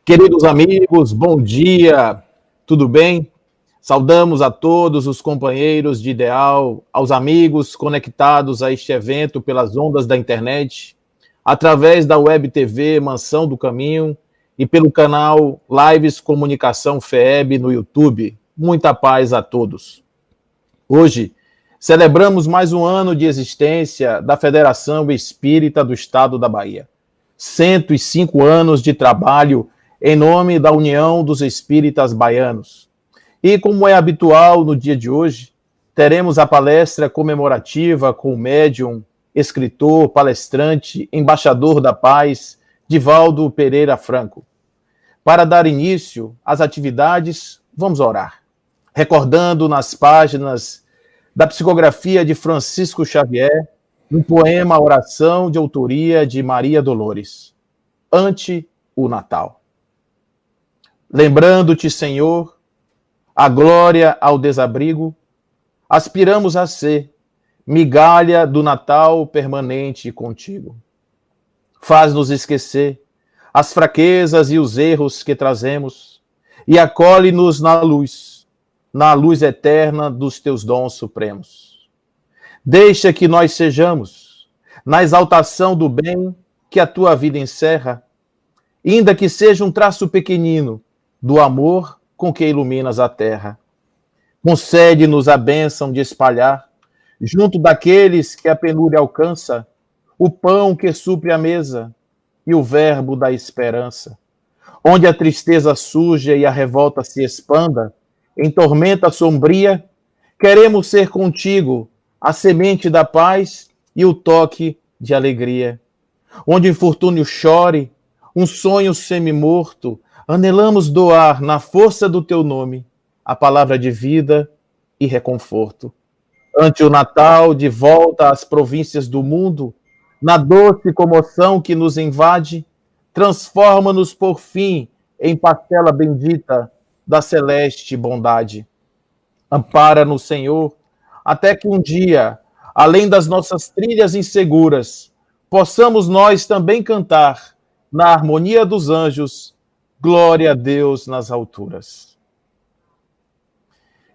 Queridos amigos, bom dia, tudo bem? Saudamos a todos os companheiros de ideal, aos amigos conectados a este evento pelas ondas da internet, através da Web TV Mansão do Caminho e pelo canal Lives Comunicação FEB no YouTube. Muita paz a todos. Hoje, celebramos mais um ano de existência da Federação Espírita do Estado da Bahia. 105 anos de trabalho em nome da União dos Espíritas Baianos. E, como é habitual no dia de hoje, teremos a palestra comemorativa com o médium, escritor, palestrante, embaixador da paz, Divaldo Pereira Franco. Para dar início às atividades, vamos orar, recordando nas páginas da psicografia de Francisco Xavier, um poema oração de autoria de Maria Dolores, ante o Natal. Lembrando-te, Senhor, a glória ao desabrigo, aspiramos a ser migalha do Natal permanente contigo. Faz-nos esquecer as fraquezas e os erros que trazemos e acolhe-nos na luz eterna dos teus dons supremos. Deixa que nós sejamos, na exaltação do bem que a tua vida encerra, ainda que seja um traço pequenino do amor com que iluminas a terra. Concede-nos a bênção de espalhar, junto daqueles que a penúria alcança, o pão que supre a mesa e o verbo da esperança. Onde a tristeza surja e a revolta se expanda, em tormenta sombria, queremos ser contigo a semente da paz e o toque de alegria. Onde o infortúnio chore, um sonho semi-morto, anelamos doar na força do teu nome a palavra de vida e reconforto. Ante o Natal, de volta às províncias do mundo, na doce comoção que nos invade, transforma-nos por fim em parcela bendita da celeste bondade. Ampara-nos, Senhor, até que um dia, além das nossas trilhas inseguras, possamos nós também cantar, na harmonia dos anjos, glória a Deus nas alturas.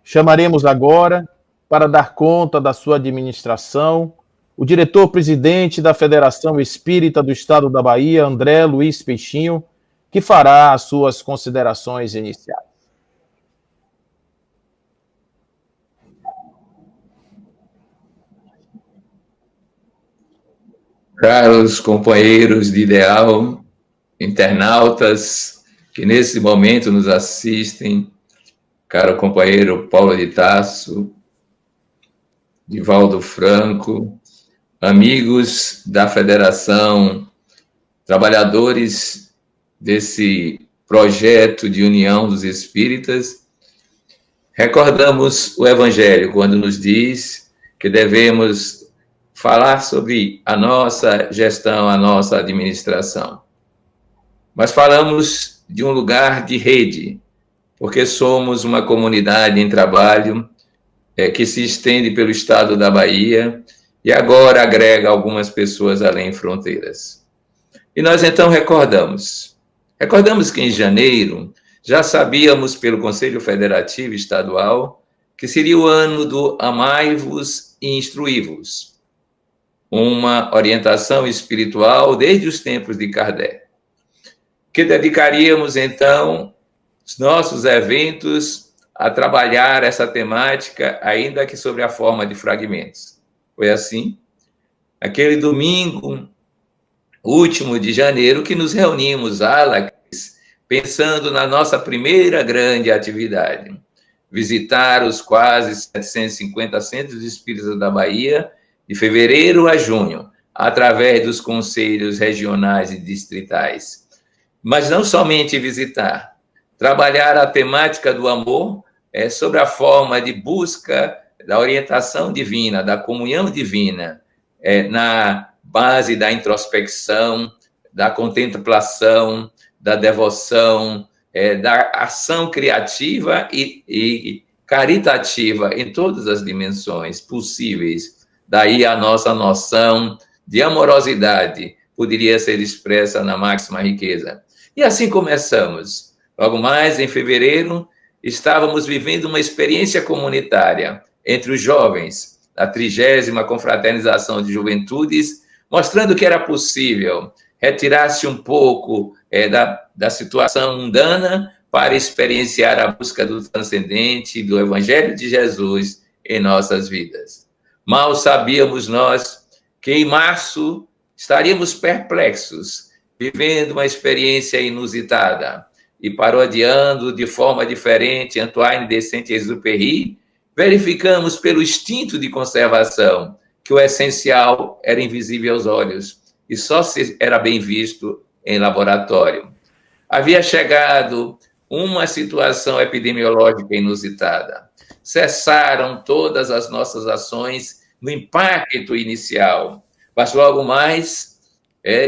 Chamaremos agora, para dar conta da sua administração, o diretor-presidente da Federação Espírita do Estado da Bahia, André Luiz Peixinho, que fará as suas considerações iniciais. Caros companheiros de ideal, internautas que nesse momento nos assistem, caro companheiro Paulo de Tarso, Divaldo Franco, amigos da Federação, trabalhadores desse projeto de união dos espíritas, recordamos o Evangelho quando nos diz que devemos falar sobre a nossa gestão, a nossa administração. Mas falamos de um lugar de rede, porque somos uma comunidade em trabalho que se estende pelo estado da Bahia e agora agrega algumas pessoas além fronteiras. E nós então recordamos que em janeiro já sabíamos pelo Conselho Federativo Estadual que seria o ano do Amai-vos e Instruí-vos, uma orientação espiritual desde os tempos de Kardec, que dedicaríamos, então, os nossos eventos a trabalhar essa temática, ainda que sobre a forma de fragmentos. Foi assim, aquele domingo último de janeiro, que nos reunimos, pensando na nossa primeira grande atividade, visitar os quase 750 centros espíritas da Bahia, de fevereiro a junho, através dos conselhos regionais e distritais. Mas não somente visitar, trabalhar a temática do amor sobre a forma de busca da orientação divina, da comunhão divina, na base da introspecção, da contemplação, da devoção, da ação criativa e caritativa em todas as dimensões possíveis. Daí a nossa noção de amorosidade poderia ser expressa na máxima riqueza. E assim começamos. Logo mais, em fevereiro, estávamos vivendo uma experiência comunitária entre os jovens, a 30ª Confraternização de Juventudes, mostrando que era possível retirar-se um pouco da situação mundana para experienciar a busca do transcendente, do Evangelho de Jesus em nossas vidas. Mal sabíamos nós que em março estaríamos perplexos, vivendo uma experiência inusitada, e parodiando de forma diferente Antoine de Saint-Exupéry, verificamos pelo instinto de conservação que o essencial era invisível aos olhos e só era bem visto em laboratório. Havia chegado uma situação epidemiológica inusitada. Cessaram todas as nossas ações no impacto inicial, mas logo mais,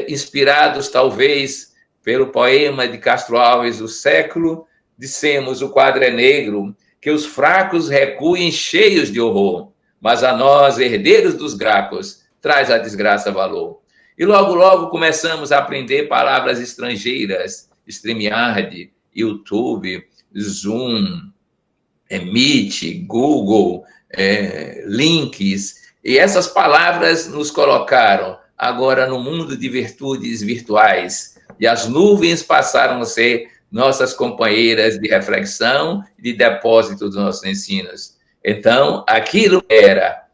inspirados talvez pelo poema de Castro Alves, O Século, dissemos: o quadro é negro, que os fracos recuem cheios de horror, mas a nós, herdeiros dos gracos, traz a desgraça valor. E logo, logo começamos a aprender palavras estrangeiras, StreamYard, YouTube, Zoom, Meet, Google, links, e essas palavras nos colocaram agora no mundo de virtudes virtuais, e as nuvens passaram a ser nossas companheiras de reflexão e de depósito dos nossos ensinos. Então, aquilo que era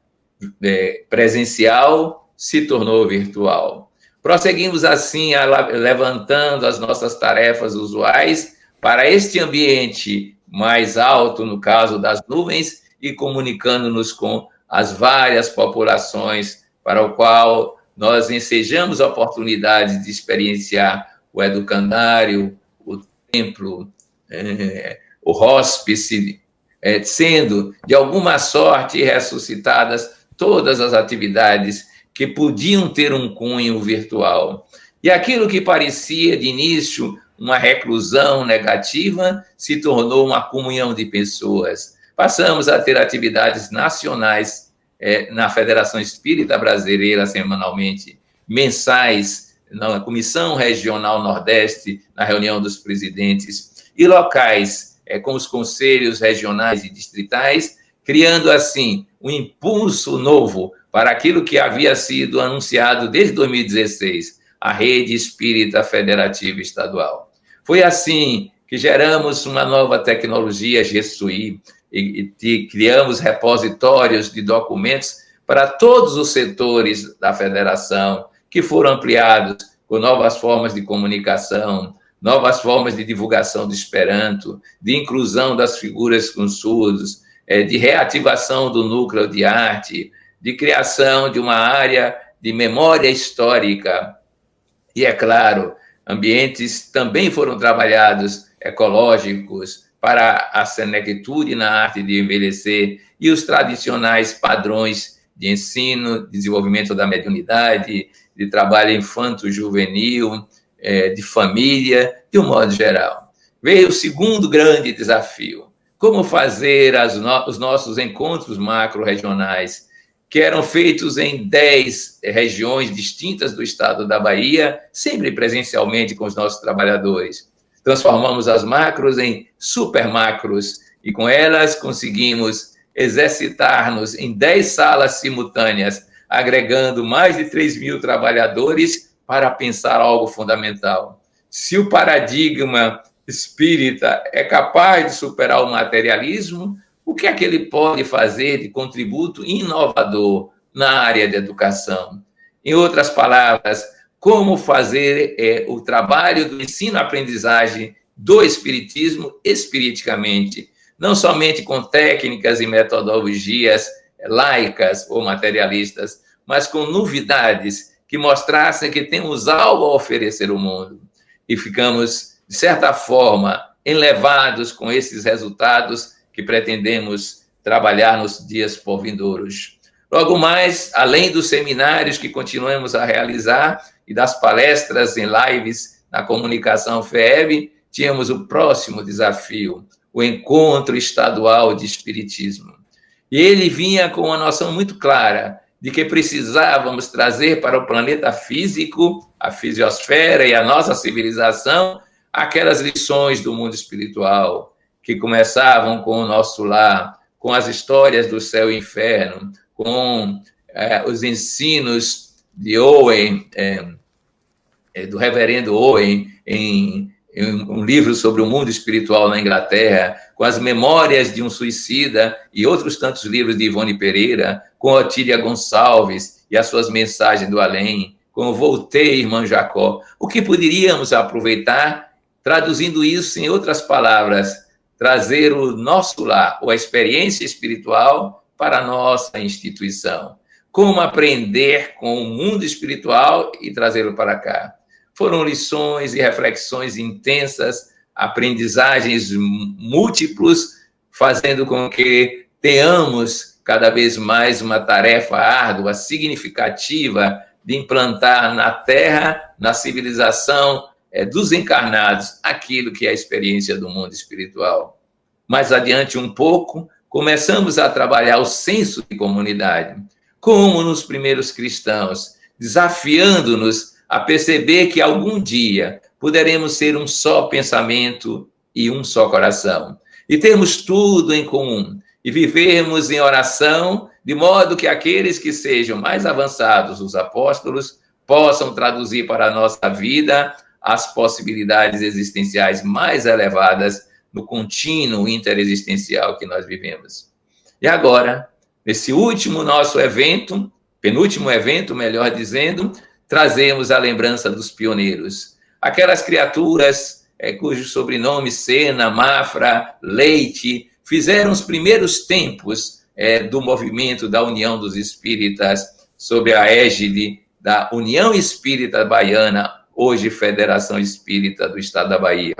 presencial se tornou virtual. Prosseguimos assim, levantando as nossas tarefas usuais para este ambiente mais alto, no caso das nuvens, e comunicando-nos com as várias populações para o qual nós ensejamos oportunidades de experienciar o educandário, o templo, o hóspice, sendo, de alguma sorte, ressuscitadas todas as atividades que podiam ter um cunho virtual. E aquilo que parecia, de início, uma reclusão negativa, se tornou uma comunhão de pessoas. Passamos a ter atividades nacionais na Federação Espírita Brasileira, semanalmente, mensais, na Comissão Regional Nordeste, na reunião dos presidentes, e locais, com os conselhos regionais e distritais, criando, assim, um impulso novo para aquilo que havia sido anunciado desde 2016, a Rede Espírita Federativa Estadual. Foi assim que geramos uma nova tecnologia GESUI e criamos repositórios de documentos para todos os setores da federação, que foram ampliados com novas formas de comunicação, novas formas de divulgação do Esperanto, de inclusão das figuras com surdos, de reativação do núcleo de arte, de criação de uma área de memória histórica. E, é claro, ambientes também foram trabalhados, ecológicos, para a senectude na arte de envelhecer e os tradicionais padrões de ensino, desenvolvimento da mediunidade, de trabalho infanto-juvenil, de família, de um modo geral. Veio o segundo grande desafio: como fazer os nossos encontros macro-regionais, que eram feitos em 10 regiões distintas do estado da Bahia, sempre presencialmente com os nossos trabalhadores. Transformamos as macros em super macros e com elas conseguimos exercitar-nos em 10 salas simultâneas, agregando mais de 3.000 trabalhadores para pensar algo fundamental. Se o paradigma espírita é capaz de superar o materialismo, o que é que ele pode fazer de contributo inovador na área de educação? Em outras palavras, como fazer o trabalho do ensino-aprendizagem do espiritismo espiriticamente, não somente com técnicas e metodologias laicas ou materialistas, mas com novidades que mostrassem que temos algo a oferecer ao mundo. E ficamos, de certa forma, enlevados com esses resultados que pretendemos trabalhar nos dias por vindouros. Logo mais, além dos seminários que continuamos a realizar e das palestras em lives na comunicação FEB, tínhamos o próximo desafio, o Encontro Estadual de Espiritismo. E ele vinha com uma noção muito clara de que precisávamos trazer para o planeta físico, a fisiosfera e a nossa civilização, aquelas lições do mundo espiritual que começavam com o nosso lar, com as histórias do céu e inferno, com os ensinos de Owen, do reverendo Owen, em um livro sobre o mundo espiritual na Inglaterra, com as memórias de um suicida e outros tantos livros de Ivone Pereira, com Otília Gonçalves e as suas mensagens do além, com Voltaire, Irmã Jacó. O que poderíamos aproveitar, traduzindo isso em outras palavras, trazer o nosso lar, ou a experiência espiritual, para a nossa instituição. Como aprender com o mundo espiritual e trazê-lo para cá. Foram lições e reflexões intensas, aprendizagens múltiplos, fazendo com que tenhamos cada vez mais uma tarefa árdua, significativa, de implantar na Terra, na civilização dos encarnados, aquilo que é a experiência do mundo espiritual. Mais adiante um pouco, começamos a trabalhar o senso de comunidade, como nos primeiros cristãos, desafiando-nos a perceber que algum dia poderemos ser um só pensamento e um só coração, e termos tudo em comum, e vivermos em oração, de modo que aqueles que sejam mais avançados, os apóstolos, possam traduzir para a nossa vida as possibilidades existenciais mais elevadas no contínuo interexistencial que nós vivemos. E agora, nesse último nosso evento, penúltimo evento, melhor dizendo, trazemos a lembrança dos pioneiros, aquelas criaturas cujos sobrenomes Sena, Mafra, Leite, fizeram os primeiros tempos do movimento da União dos Espíritas, sob a égide da União Espírita Baiana, hoje Federação Espírita do Estado da Bahia.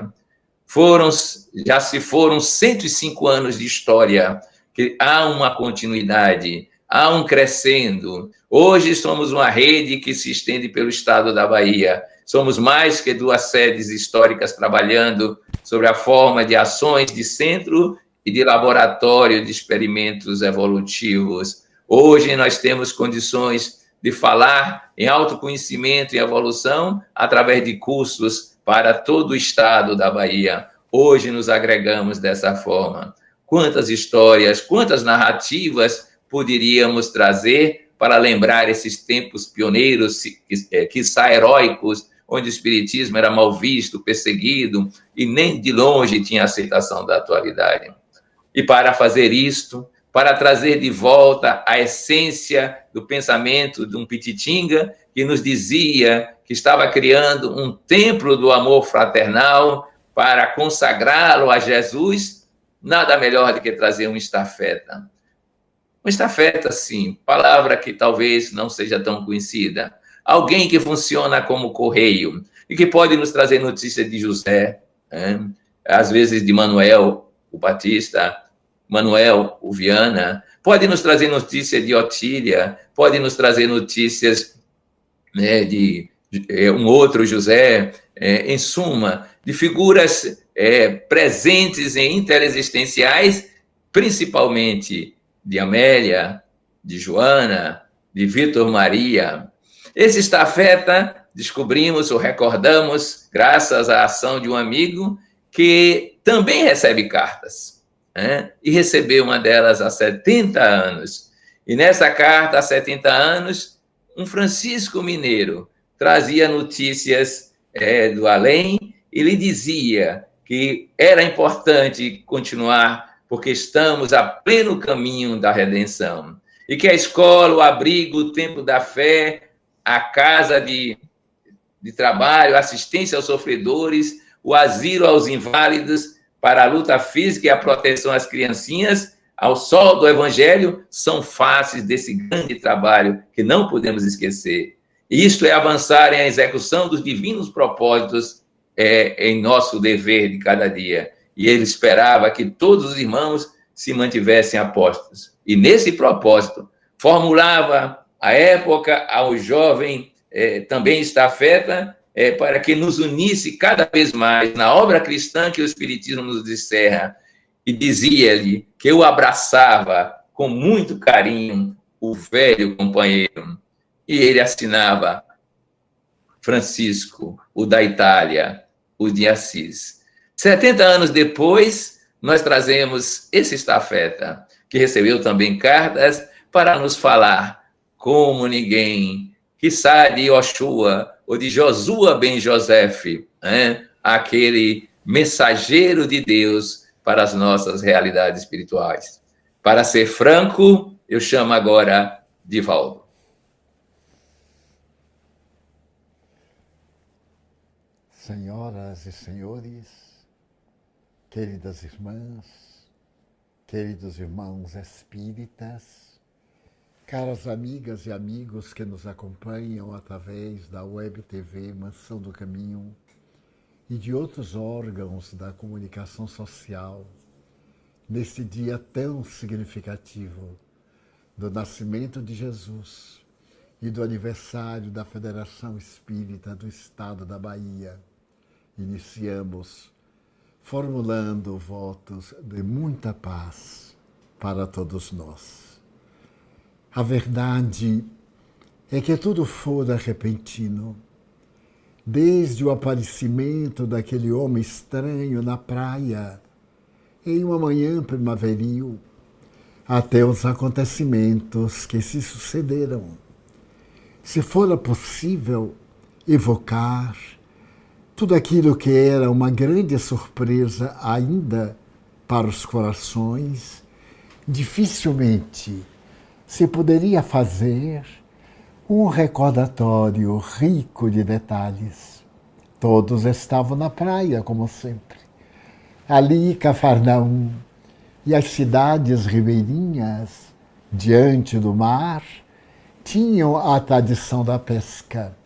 Já se foram 105 anos de história, que há uma continuidade, há um crescendo. Hoje somos uma rede que se estende pelo estado da Bahia. Somos mais que 2 sedes históricas trabalhando sobre a forma de ações de centro e de laboratório de experimentos evolutivos. Hoje nós temos condições de falar em autoconhecimento e evolução através de cursos para todo o estado da Bahia. Hoje nos agregamos dessa forma. Quantas histórias, quantas narrativas poderíamos trazer para lembrar esses tempos pioneiros, quiçá heróicos, onde o espiritismo era mal visto, perseguido, e nem de longe tinha aceitação da atualidade. E para fazer isto, para trazer de volta a essência do pensamento de um Pititinga, que nos dizia que estava criando um templo do amor fraternal para consagrá-lo a Jesus, nada melhor do que trazer uma estafeta. Uma estafeta, sim, palavra que talvez não seja tão conhecida. Alguém que funciona como correio e que pode nos trazer notícias de José, às vezes de Manuel, o Batista, Manuel, o Viana, pode nos trazer notícias de Otília, pode nos trazer notícias de um outro José, em suma, de figuras presentes em interexistenciais, principalmente de Amélia, de Joana, de Vitor Maria. Esse estafeta, descobrimos ou recordamos, graças à ação de um amigo, que também recebe cartas, e recebeu uma delas há 70 anos. E nessa carta, há 70 anos, um Francisco Mineiro trazia notícias do além e lhe dizia que era importante continuar porque estamos a pleno caminho da redenção. E que a escola, o abrigo, o templo da fé, a casa de trabalho, a assistência aos sofredores, o asilo aos inválidos, para a luta física e a proteção às criancinhas, ao sol do Evangelho, são faces desse grande trabalho que não podemos esquecer. E isto é avançar em a execução dos divinos propósitos em nosso dever de cada dia. E ele esperava que todos os irmãos se mantivessem apostos. E nesse propósito, formulava à época ao jovem também estafeta, para que nos unisse cada vez mais na obra cristã que o Espiritismo nos descerra. E dizia-lhe que eu abraçava com muito carinho o velho companheiro. E ele assinava Francisco, o da Itália, o de Assis. 70 anos depois, nós trazemos esse estafeta, que recebeu também cartas para nos falar como ninguém, quiçá de Yoshua ou de Josua ben Joseph, né? Aquele mensageiro de Deus para as nossas realidades espirituais. Para ser franco, eu chamo agora Divaldo. Senhoras e senhores, queridas irmãs, queridos irmãos espíritas, caras amigas e amigos que nos acompanham através da Web TV Mansão do Caminho e de outros órgãos da comunicação social, neste dia tão significativo do nascimento de Jesus e do aniversário da Federação Espírita do Estado da Bahia, iniciamos formulando votos de muita paz para todos nós. A verdade é que tudo fora repentino, desde o aparecimento daquele homem estranho na praia, em uma manhã primaveril, até os acontecimentos que se sucederam. Se fora possível evocar tudo aquilo que era uma grande surpresa ainda para os corações, dificilmente se poderia fazer um recordatório rico de detalhes. Todos estavam na praia, como sempre. Ali, Cafarnaum e as cidades ribeirinhas, diante do mar, tinham a tradição da pesca.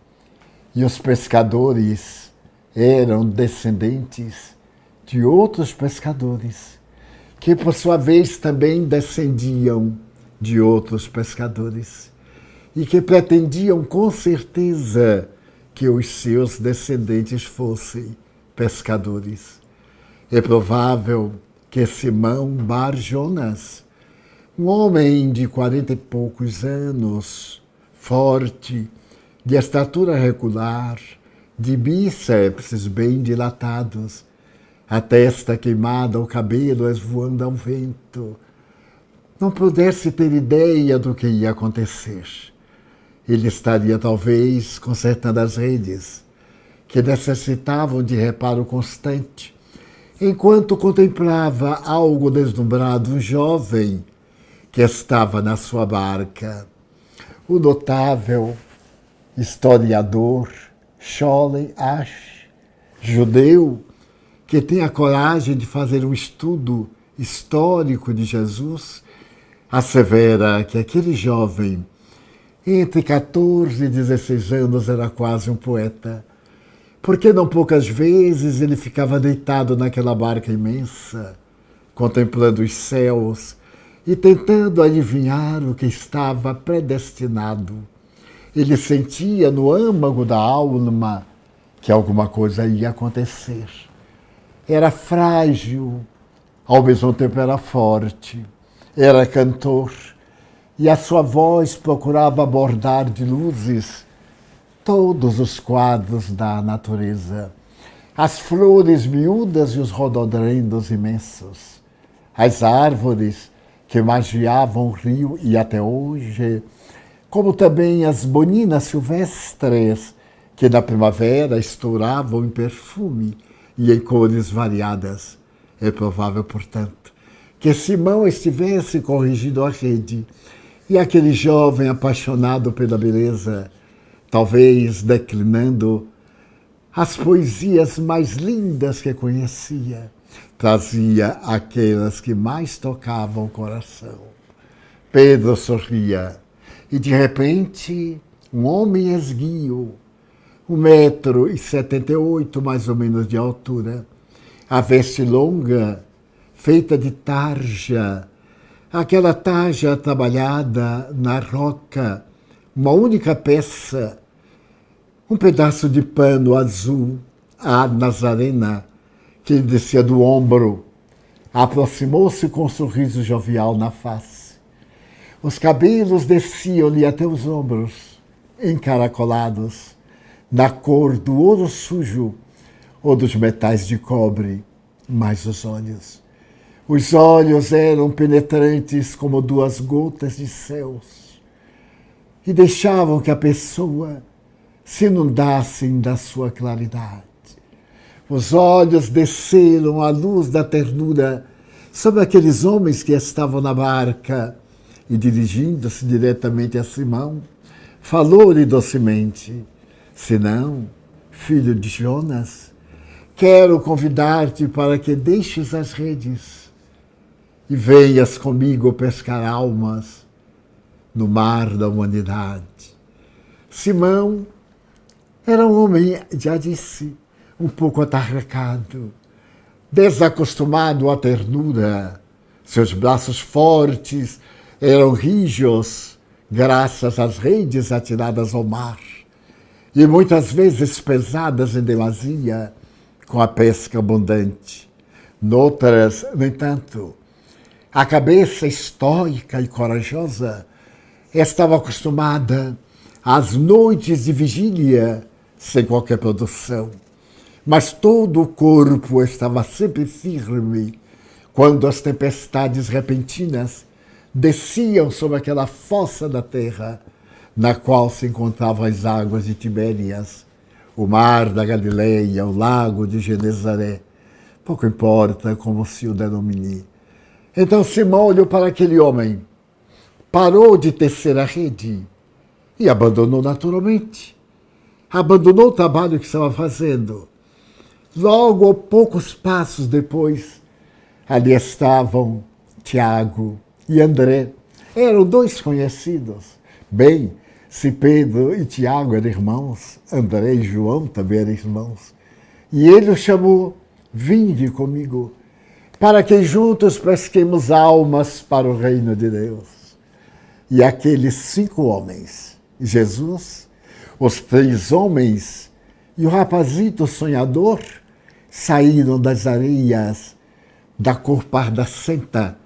E os pescadores eram descendentes de outros pescadores, que por sua vez também descendiam de outros pescadores, e que pretendiam com certeza que os seus descendentes fossem pescadores. É provável que Simão Bar Jonas, um homem de 40 e poucos anos, forte, de estatura regular, de bíceps bem dilatados, a testa queimada, o cabelo esvoando ao vento, não pudesse ter ideia do que ia acontecer. Ele estaria talvez consertando as redes, que necessitavam de reparo constante, enquanto contemplava algo deslumbrado um jovem que estava na sua barca. O notável historiador Sholem Asch, judeu, que tem a coragem de fazer um estudo histórico de Jesus, assevera que aquele jovem, entre 14 e 16 anos, era quase um poeta, porque não poucas vezes ele ficava deitado naquela barca imensa, contemplando os céus e tentando adivinhar o que estava predestinado. Ele sentia no âmago da alma que alguma coisa ia acontecer. Era frágil, ao mesmo tempo era forte, era cantor, e a sua voz procurava abordar de luzes todos os quadros da natureza, as flores miúdas e os rododendros imensos, as árvores que magiavam o rio e até hoje, como também as boninas silvestres que na primavera estouravam em perfume e em cores variadas. É provável, portanto, que Simão estivesse corrigindo a rede e aquele jovem apaixonado pela beleza, talvez declinando as poesias mais lindas que conhecia, trazia aquelas que mais tocavam o coração. Pedro sorria e, de repente, um homem esguio, 1,78 m mais ou menos de altura, a veste longa, feita de tarja, aquela tarja trabalhada na roca, uma única peça, um pedaço de pano azul, a nazarena, que lhe descia do ombro, aproximou-se com um sorriso jovial na face. Os cabelos desciam-lhe até os ombros, encaracolados, na cor do ouro sujo, ou dos metais de cobre, mas os olhos. Os olhos eram penetrantes como 2 gotas de céus e deixavam que a pessoa se inundassem da sua claridade. Os olhos desceram à luz da ternura sobre aqueles homens que estavam na barca e, dirigindo-se diretamente a Simão, falou-lhe docemente: Simão, filho de Jonas, quero convidar-te para que deixes as redes e venhas comigo pescar almas no mar da humanidade. Simão era um homem, já disse, um pouco atarracado, desacostumado à ternura. Seus braços fortes eram rijos, graças às redes atiradas ao mar, e muitas vezes pesadas em demasia, com a pesca abundante. Noutras, no entanto, a cabeça estoica e corajosa estava acostumada às noites de vigília sem qualquer produção. Mas todo o corpo estava sempre firme quando as tempestades repentinas desciam sobre aquela fossa da terra na qual se encontravam as águas de Tibérias, o mar da Galileia, o lago de Genezaré. Pouco importa como se o denomine. Então Simão olhou para aquele homem, parou de tecer a rede e abandonou naturalmente. Abandonou o trabalho que estava fazendo. Logo, poucos passos depois, ali estavam Tiago e André. Eram 2 conhecidos. Bem, se Pedro e Tiago eram irmãos, André e João também eram irmãos. E ele o chamou: vinde comigo, para que juntos pesquemos almas para o reino de Deus. E aqueles 5 homens, Jesus, os 3 homens e o rapazito sonhador, saíram das areias da cor pardacenta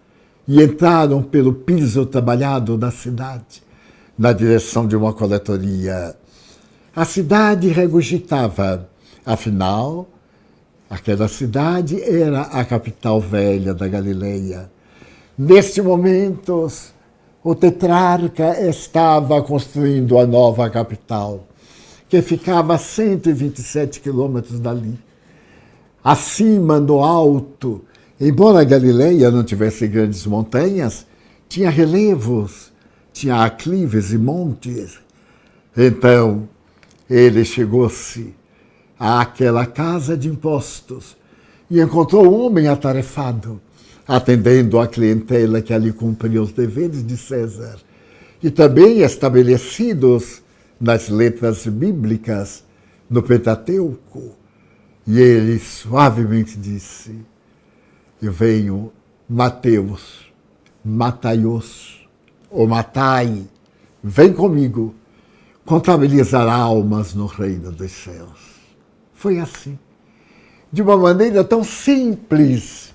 e entraram pelo piso trabalhado da cidade, na direção de uma coletoria. A cidade regurgitava, afinal, aquela cidade era a capital velha da Galileia. Neste momento, o tetrarca estava construindo a nova capital, que ficava a 127 quilômetros dali. Acima, no alto, embora a Galileia não tivesse grandes montanhas, tinha relevos, tinha aclives e montes. Então, ele chegou-se àquela casa de impostos e encontrou um homem atarefado, atendendo a clientela que ali cumpria os deveres de César, e também estabelecidos nas letras bíblicas, no Pentateuco. E ele suavemente disse: eu venho, Mateus, Mataios, ou Matai, vem comigo, contabilizar almas no reino dos céus. Foi assim, de uma maneira tão simples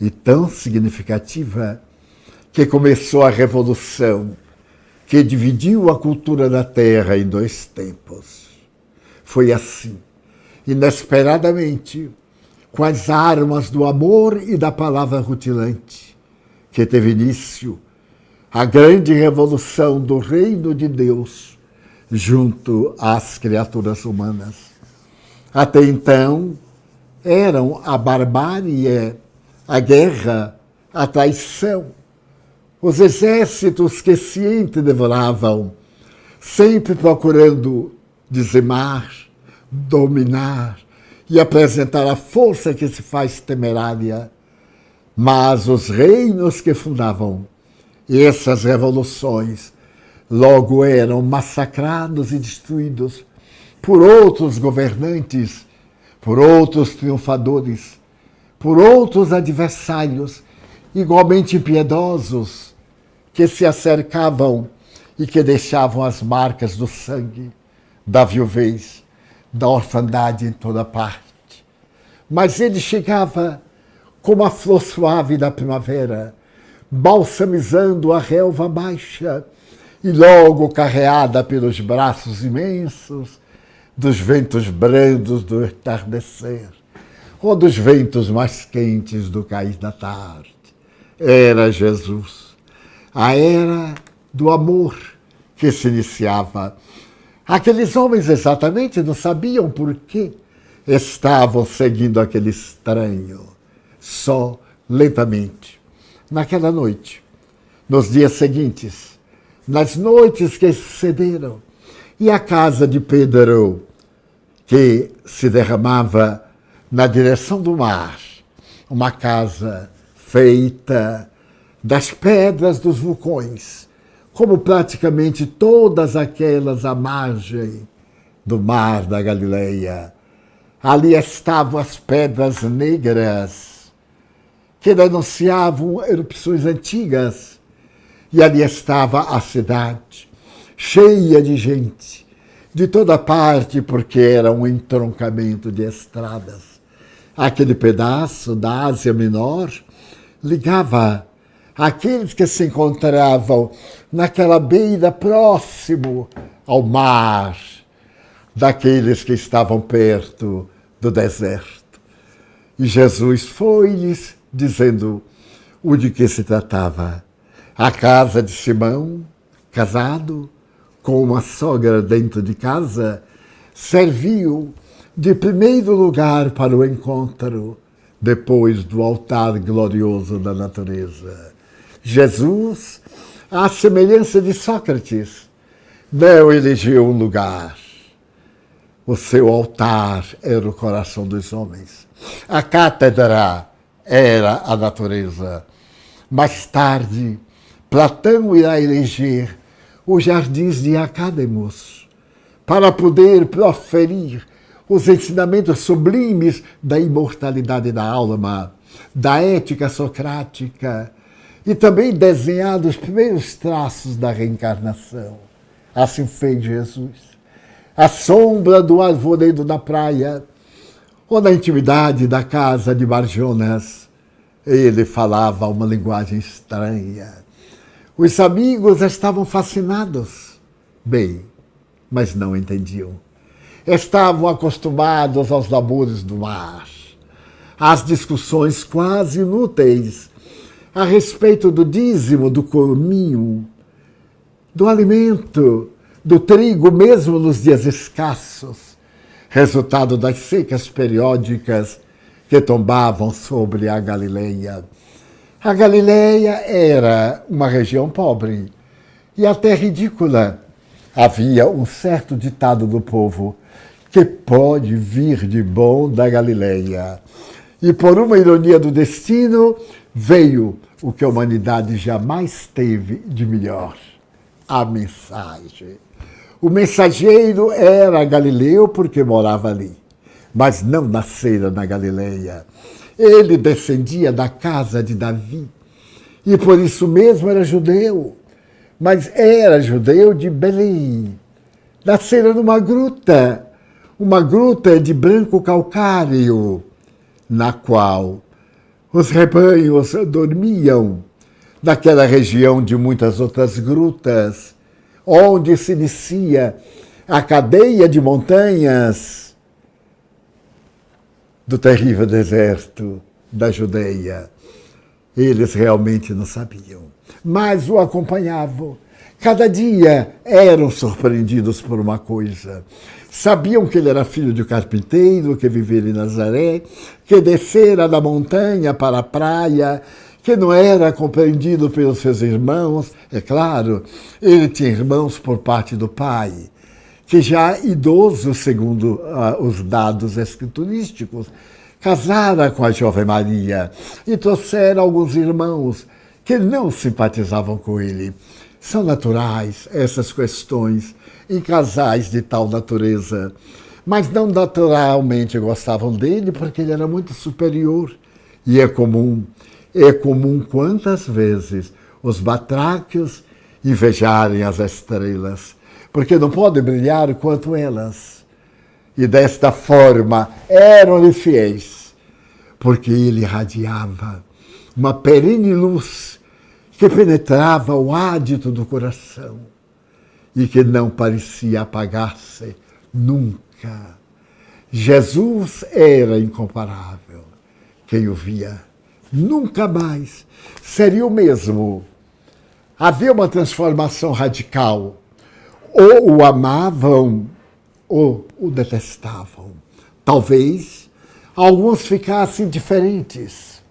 e tão significativa, que começou a revolução que dividiu a cultura da terra em 2 tempos. Foi assim, inesperadamente, com as armas do amor e da palavra rutilante, que teve início a grande revolução do reino de Deus junto às criaturas humanas. Até então, eram a barbárie, a guerra, a traição, os exércitos que se entredevoravam, sempre procurando dizimar, dominar e apresentar a força que se faz temerária. Mas os reinos que fundavam essas revoluções logo eram massacrados e destruídos por outros governantes, por outros triunfadores, por outros adversários igualmente impiedosos, que se acercavam e que deixavam as marcas do sangue, da viuvez, da orfandade em toda parte. Mas ele chegava como a flor suave da primavera, balsamizando a relva baixa, e logo carreada pelos braços imensos, dos ventos brandos do entardecer, ou dos ventos mais quentes do cair da tarde. Era Jesus, a era do amor que se iniciava. Aqueles homens exatamente não sabiam por que estavam seguindo aquele estranho, só lentamente. Naquela noite, nos dias seguintes, nas noites que sucederam, e a casa de Pedro, que se derramava na direção do mar, uma casa feita das pedras dos vulcões, como praticamente todas aquelas à margem do mar da Galileia. Ali estavam as pedras negras, que denunciavam erupções antigas, e ali estava a cidade, cheia de gente, de toda parte, porque era um entroncamento de estradas. Aquele pedaço da Ásia Menor ligava aqueles que se encontravam naquela beira próximo ao mar, daqueles que estavam perto do deserto. E Jesus foi-lhes dizendo o de que se tratava. A casa de Simão, casado, com uma sogra dentro de casa, serviu de primeiro lugar para o encontro, depois do altar glorioso da natureza. Jesus, à semelhança de Sócrates, não elegeu um lugar. O seu altar era o coração dos homens. A cátedra era a natureza. Mais tarde, Platão irá eleger os jardins de Academos para poder proferir os ensinamentos sublimes da imortalidade da alma, da ética socrática e também desenhar os primeiros traços da reencarnação. Assim fez Jesus. À sombra do arvoredo da praia ou na intimidade da casa de Barjonas, ele falava uma linguagem estranha. Os amigos estavam fascinados, bem, mas não entendiam. Estavam acostumados aos labores do mar, às discussões quase inúteis a respeito do dízimo, do cominho, do alimento, do trigo, mesmo nos dias escassos, resultado das secas periódicas que tombavam sobre a Galileia. A Galileia era uma região pobre e até ridícula. Havia um certo ditado do povo: que pode vir de bom da Galileia? E por uma ironia do destino, veio o que a humanidade jamais teve de melhor: a mensagem. O mensageiro era galileu porque morava ali, mas não nascera na Galileia. Ele descendia da casa de Davi e por isso mesmo era judeu, mas era judeu de Belém. Nascera numa gruta, uma gruta de branco calcário, na qual os rebanhos dormiam, naquela região de muitas outras grutas, onde se inicia a cadeia de montanhas do terrível deserto da Judeia. Eles realmente não sabiam, mas o acompanhavam. Cada dia eram surpreendidos por uma coisa. Sabiam que ele era filho de um carpinteiro, que vivia em Nazaré, que descera da montanha para a praia, que não era compreendido pelos seus irmãos. É claro, ele tinha irmãos por parte do pai, que já idoso, segundo os dados escriturísticos, casara com a jovem Maria e trouxera alguns irmãos que não simpatizavam com ele. São naturais essas questões em casais de tal natureza, mas não naturalmente gostavam dele porque ele era muito superior. E é comum quantas vezes os batráquios invejarem as estrelas, porque não podem brilhar quanto elas. E desta forma eram-lhe fiéis, porque ele irradiava uma perene luz que penetrava o ádito do coração e que não parecia apagar-se nunca. única. Jesus era incomparável. Quem o via nunca mais seria o mesmo. Havia uma transformação radical. Ou o amavam ou o detestavam. Talvez alguns ficassem diferentes,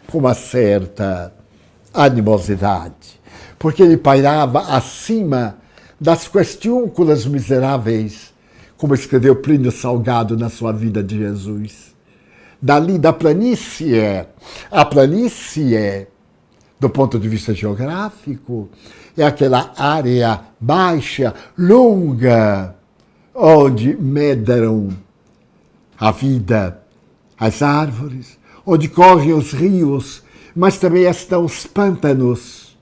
com uma certa animosidade, porque ele pairava acima das questiúnculas miseráveis, como escreveu Plínio Salgado na sua Vida de Jesus. Dali da planície, a planície, do ponto de vista geográfico, é aquela área baixa, longa, onde medram a vida, as árvores, onde correm os rios, mas também estão os pântanos,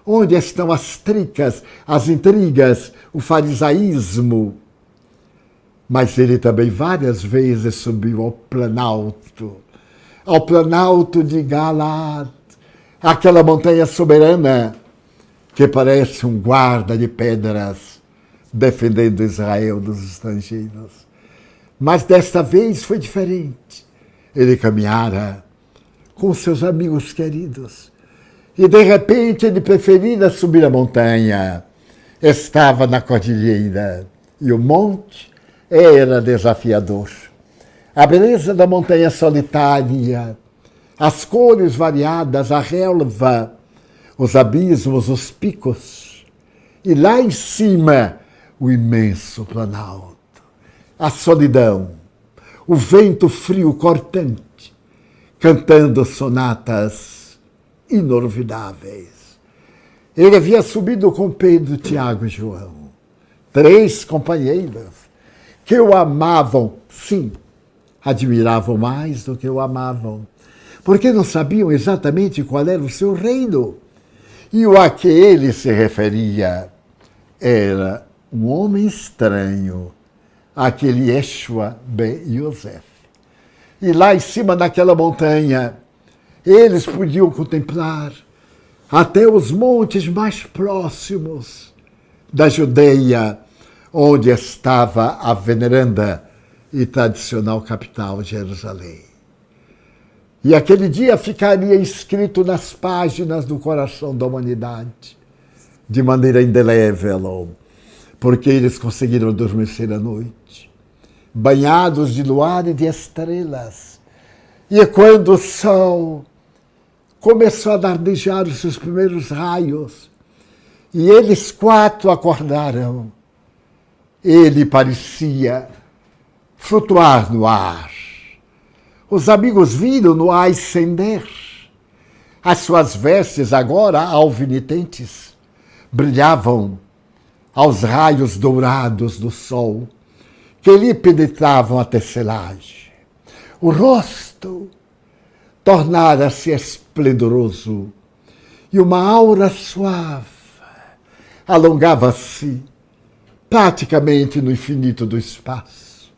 onde estão as tricas, as intrigas, o farisaísmo. Mas ele também várias vezes subiu ao planalto de Galaad, aquela montanha soberana que parece um guarda de pedras defendendo Israel dos estrangeiros. Mas desta vez foi diferente. Ele caminhara com seus amigos queridos e de repente ele preferira subir a montanha. Estava na cordilheira e o monte era desafiador. A beleza da montanha solitária, as cores variadas, a relva, os abismos, os picos. E lá em cima, o imenso planalto, a solidão, o vento frio cortante, cantando sonatas inolvidáveis. Ele havia subido com Pedro, Tiago e João, 3 companheiros que o amavam, sim, admiravam mais do que o amavam, porque não sabiam exatamente qual era o seu reino. E o a que ele se referia era um homem estranho, aquele Yeshua ben Yosef. E lá em cima daquela montanha, eles podiam contemplar até os montes mais próximos da Judeia, onde estava a veneranda e tradicional capital, Jerusalém. E aquele dia ficaria escrito nas páginas do coração da humanidade, de maneira indelével, porque eles conseguiram adormecer à noite, banhados de luar e de estrelas. E quando o sol começou a dardejar os seus primeiros raios, e eles 4 acordaram, ele parecia flutuar no ar. Os amigos viram-no ascender. As suas vestes, agora alvinitentes, brilhavam aos raios dourados do sol, que lhe penetravam a tecelagem. O rosto tornara-se esplendoroso, e uma aura suave alongava-se praticamente no infinito do espaço.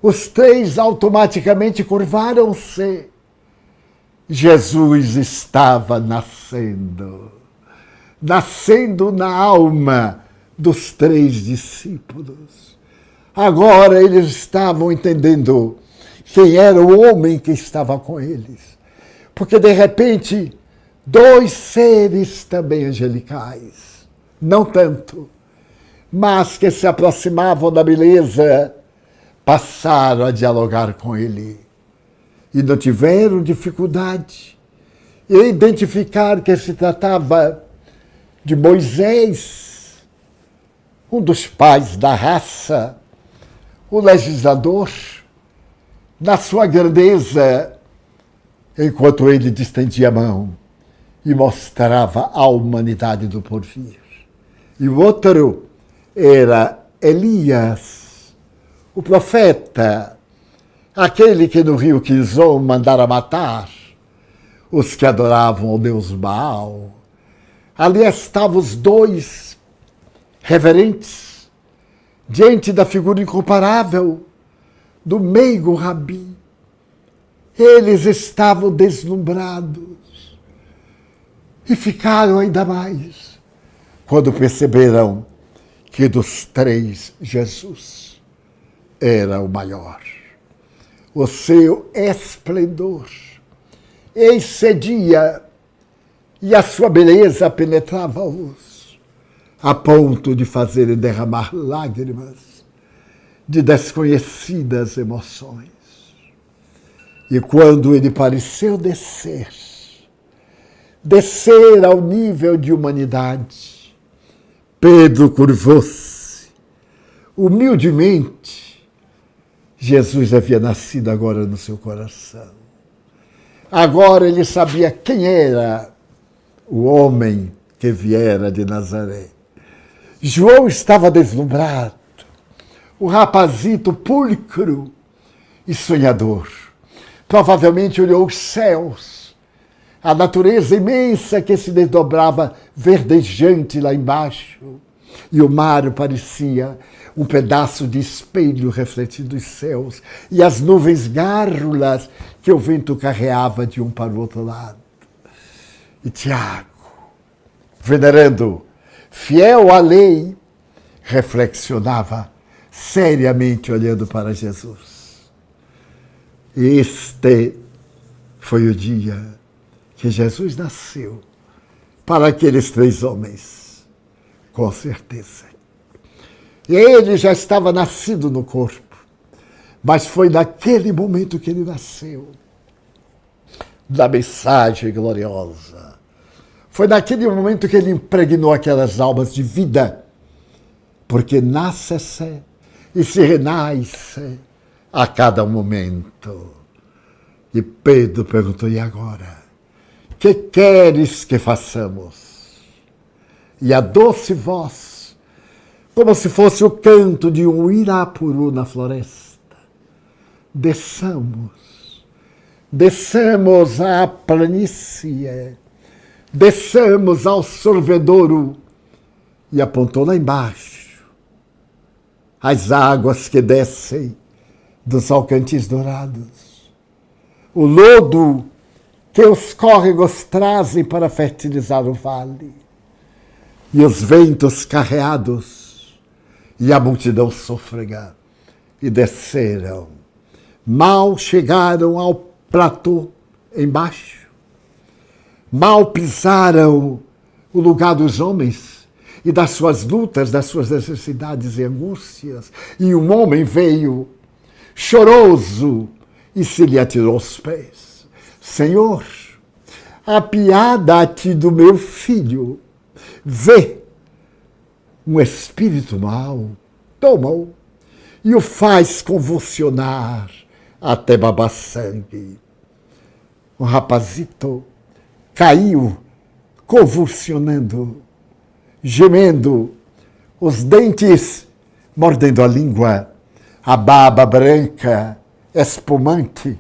Os 3 automaticamente curvaram-se. Jesus estava nascendo na alma dos 3 discípulos. Agora eles estavam entendendo quem era o homem que estava com eles. Porque, de repente, 2 seres também angelicais, não tanto, mas que se aproximavam da beleza, passaram a dialogar com ele e não tiveram dificuldade em identificar que se tratava de Moisés, um dos pais da raça, o legislador, na sua grandeza, enquanto ele distendia a mão e mostrava a humanidade do porvir. E o outro era Elias, o profeta, aquele que no rio Quizon mandara matar os que adoravam o deus Baal. Ali estavam os 2 reverentes, diante da figura incomparável do meigo Rabi. Eles estavam deslumbrados e ficaram ainda mais quando perceberam que dos 3, Jesus era o maior. O seu esplendor excedia e a sua beleza penetrava-os, a ponto de fazerem derramar lágrimas de desconhecidas emoções. E quando ele pareceu descer ao nível de humanidade, Pedro curvou-se. Humildemente, Jesus havia nascido agora no seu coração. Agora ele sabia quem era o homem que viera de Nazaré. João estava deslumbrado. O rapazito pulcro e sonhador provavelmente olhou os céus, a natureza imensa que se desdobrava verdejante lá embaixo, e o mar parecia um pedaço de espelho refletindo os céus, e as nuvens gárrulas que o vento carreava de um para o outro lado. E Tiago, venerando, fiel à lei, reflexionava seriamente olhando para Jesus. Este foi o dia que Jesus nasceu para aqueles 3 homens, com certeza. Ele já estava nascido no corpo, mas foi naquele momento que ele nasceu, da mensagem gloriosa. Foi naquele momento que ele impregnou aquelas almas de vida, porque nasce-se e se renasce a cada momento. E Pedro perguntou, e agora? Que queres que façamos? E a doce voz, como se fosse o canto de um irapuru na floresta, desçamos à planície, desçamos ao sorvedouro, e apontou lá embaixo as águas que descem dos Alcantis Dourados, o lodo que os córregos trazem para fertilizar o vale, e os ventos carreados, e a multidão sôfrega, e desceram. Mal chegaram ao platô embaixo, mal pisaram o lugar dos homens e das suas lutas, das suas necessidades e angústias, e um homem veio choroso e se lhe atirou aos pés. Senhor, apiada-te do meu filho. Vê, um espírito mau toma-o e o faz convulsionar até babar sangue. O rapazito caiu convulsionando, gemendo, os dentes mordendo a língua, a baba branca, espumante,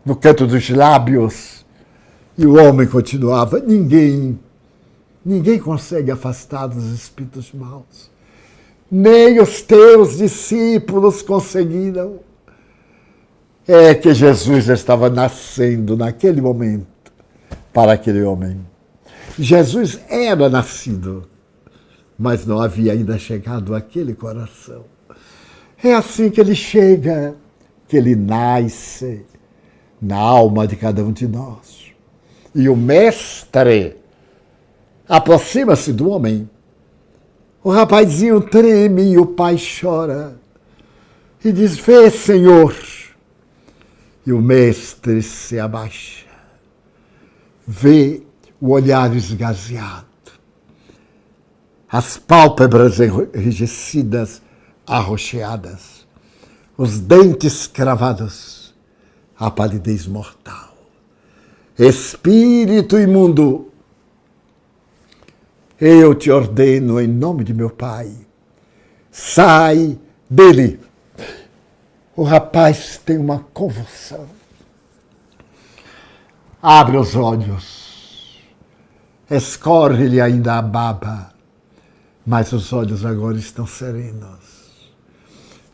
no canto dos lábios. E o homem continuava, ninguém consegue afastar dos espíritos maus. Nem os teus discípulos conseguiram. É que Jesus estava nascendo naquele momento para aquele homem. Jesus era nascido, mas não havia ainda chegado àquele coração. É assim que ele chega, que ele nasce na alma de cada um de nós. E o mestre aproxima-se do homem. O rapazinho treme e o pai chora. E diz, vê, Senhor. E o mestre se abaixa. Vê o olhar esgazeado. As pálpebras enrijecidas, arroxeadas. Os dentes cravados. A palidez mortal. Espírito imundo, eu te ordeno em nome de meu Pai, sai dele. O rapaz tem uma convulsão. Abre os olhos. Escorre-lhe ainda a baba, mas os olhos agora estão serenos.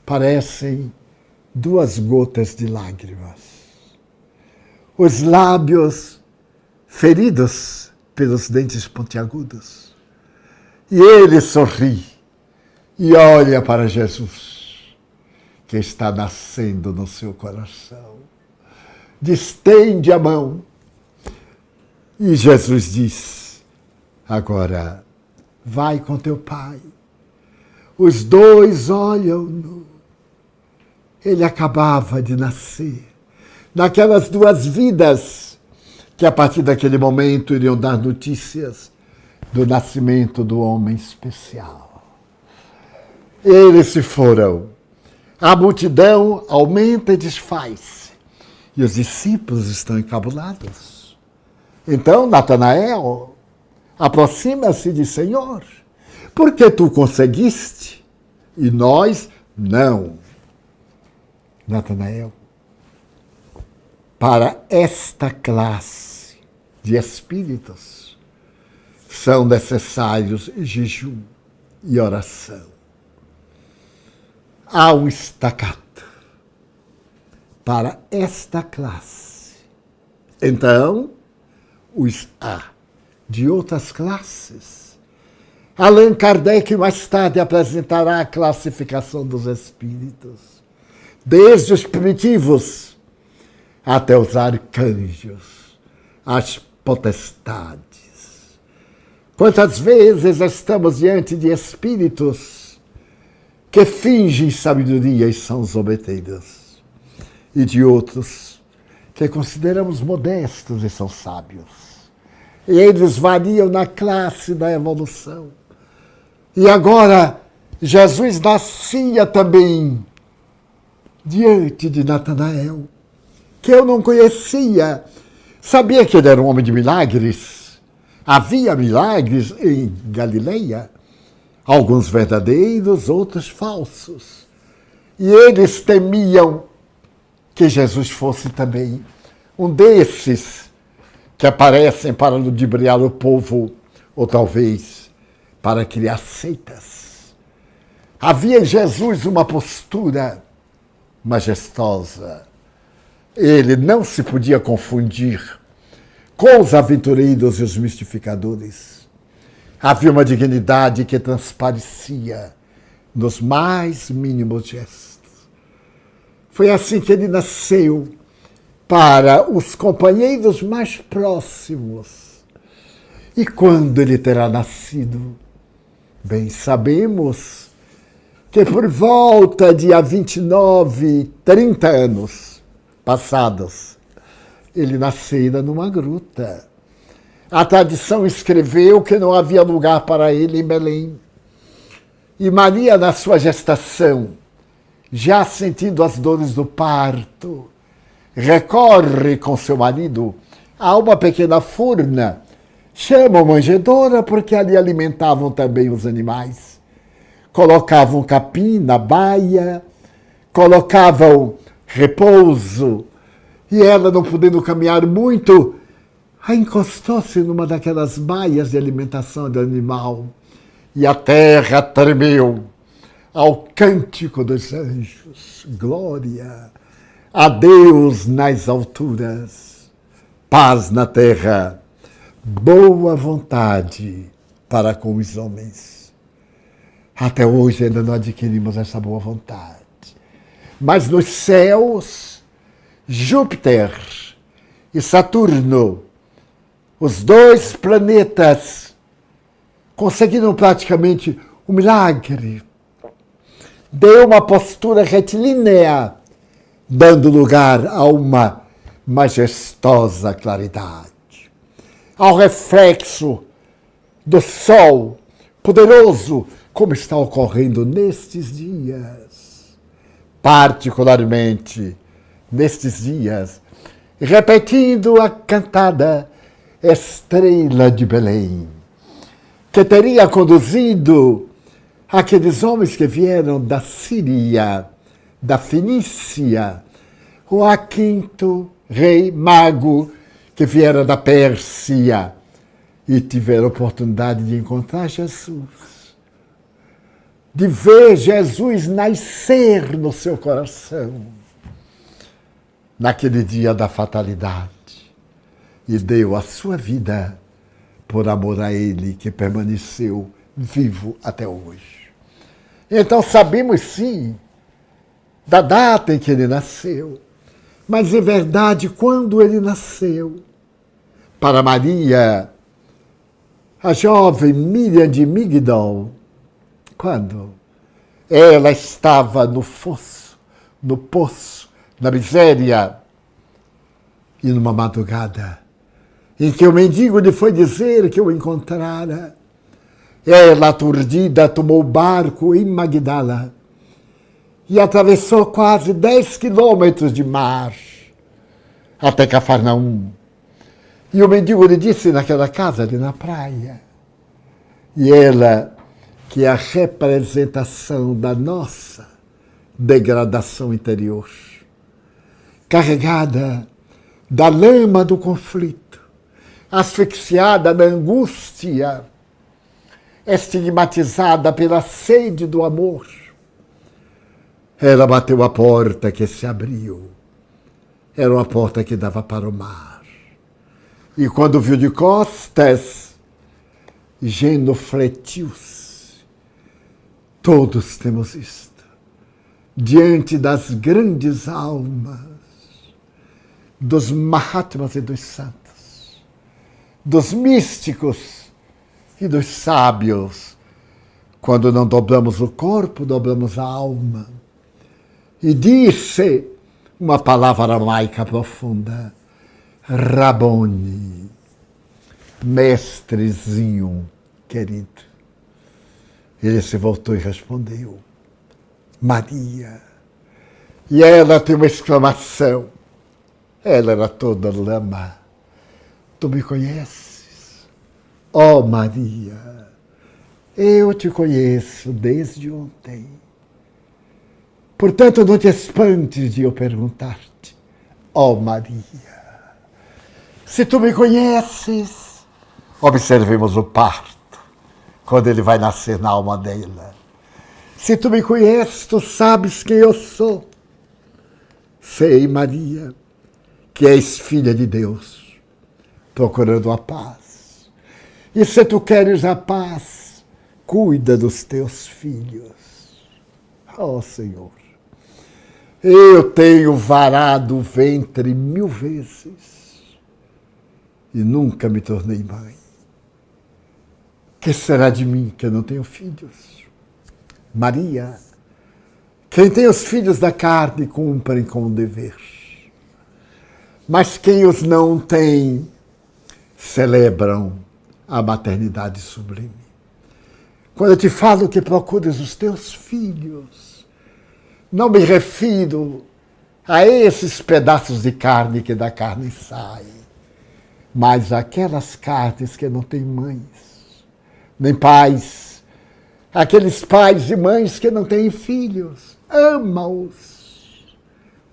Parecem 2 gotas de lágrimas. Os lábios feridos pelos dentes pontiagudos. E ele sorri e olha para Jesus. que está nascendo no seu coração. Distende a mão. E Jesus diz: agora vai com teu pai. Os dois olham-no. Ele acabava de nascer. Naquelas duas vidas que a partir daquele momento iriam dar notícias do nascimento do homem especial. Eles se foram. A multidão aumenta e desfaz. E os discípulos estão encabulados. Então Natanael aproxima-se e diz: Senhor, por que tu conseguiste e nós não? Natanael, para esta classe de espíritos são necessários jejum e oração. Há um estacato para esta classe. Então, os há de outras classes. Allan Kardec mais tarde apresentará a classificação dos espíritos, desde os primitivos até os arcanjos, as potestades. Quantas vezes estamos diante de espíritos que fingem sabedoria e são zombeteiros, e de outros que consideramos modestos e são sábios. E eles variam na classe da evolução. E agora, Jesus nascia também diante de Natanael, que eu não conhecia. Sabia que ele era um homem de milagres. Havia milagres em Galileia, alguns verdadeiros, outros falsos. E eles temiam que Jesus fosse também um desses que aparecem para ludibriar o povo, ou talvez para criar seitas. Havia em Jesus uma postura majestosa. Ele não se podia confundir com os aventureiros e os mistificadores. Havia uma dignidade que transparecia nos mais mínimos gestos. Foi assim que ele nasceu para os companheiros mais próximos. E quando ele terá nascido? Bem, sabemos que por volta de 29, 30 anos passados, ele nascera numa gruta. A tradição escreveu que não havia lugar para ele em Belém. E Maria, na sua gestação, já sentindo as dores do parto, recorre com seu marido a uma pequena furna, chamam manjedoura porque ali alimentavam também os animais. Colocavam capim na baia, colocavam repouso, e ela, não podendo caminhar muito, encostou-se numa daquelas baias de alimentação do animal, e a terra tremeu ao cântico dos anjos. Glória a Deus nas alturas, paz na terra, boa vontade para com os homens. Até hoje ainda não adquirimos essa boa vontade. Mas nos céus, Júpiter e Saturno, os dois planetas, conseguiram praticamente um milagre. Deu uma postura retilínea, dando lugar a uma majestosa claridade, ao reflexo do sol poderoso, como está ocorrendo nestes dias, particularmente nestes dias, repetindo a cantada Estrela de Belém, que teria conduzido aqueles homens que vieram da Síria, da Fenícia, o quinto rei mago que viera da Pérsia e tiveram a oportunidade de encontrar Jesus, de ver Jesus nascer no seu coração, naquele dia da fatalidade, e deu a sua vida por amor a ele, que permaneceu vivo até hoje. Então sabemos sim da data em que ele nasceu, mas em verdade quando ele nasceu. Para Maria, a jovem Miriam de Migdol, quando ela estava no fosso, no poço, na miséria, e numa madrugada em que o mendigo lhe foi dizer que o encontrara, ela, aturdida, tomou o barco em Magdala e atravessou quase 10 quilômetros de mar até Cafarnaum. E o mendigo lhe disse naquela casa ali na praia. E ela, que é a representação da nossa degradação interior, carregada da lama do conflito, asfixiada na angústia, estigmatizada pela sede do amor, ela bateu a porta que se abriu. Era uma porta que dava para o mar. E quando viu de costas, genufletiu-se. Todos temos isto. Diante das grandes almas, dos Mahatmas e dos santos, dos místicos e dos sábios, quando não dobramos o corpo, dobramos a alma. E disse uma palavra aramaica profunda: Rabone, mestrezinho querido. Ele se voltou e respondeu: Maria. E ela tem uma exclamação. Ela era toda lama. Tu me conheces? Ó Maria, eu te conheço desde ontem. Portanto, não te espantes de eu perguntar-te, ó Maria, se tu me conheces. Observemos o parto, quando ele vai nascer na alma dela. Se tu me conheces, tu sabes quem eu sou. Sei, Maria, que és filha de Deus, procurando a paz. E se tu queres a paz, cuida dos teus filhos. Ó Senhor, eu tenho varado o ventre 1000 vezes e nunca me tornei mãe. Que será de mim que eu não tenho filhos? Maria, quem tem os filhos da carne cumprem com o dever. Mas quem os não tem, celebram a maternidade sublime. Quando eu te falo que procures os teus filhos, não me refiro a esses pedaços de carne que da carne saem, mas aquelas carnes que não têm mães, nem pais, aqueles pais e mães que não têm filhos. Ama-os,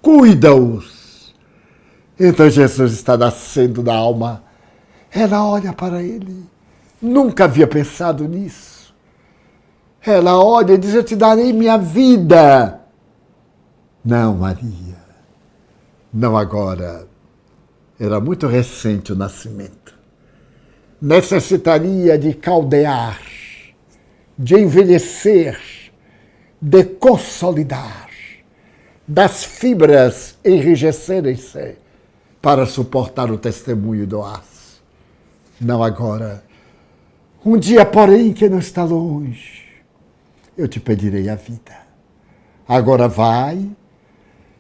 cuida-os. Então Jesus está nascendo da alma. Ela olha para ele. Nunca havia pensado nisso. Ela olha e diz: eu te darei minha vida. Não, Maria. Não agora. Era muito recente o nascimento. Necessitaria de caldear, de envelhecer, de consolidar, das fibras enrijecerem-se para suportar o testemunho do aço. Não agora. Um dia, porém, que não está longe, eu te pedirei a vida. Agora vai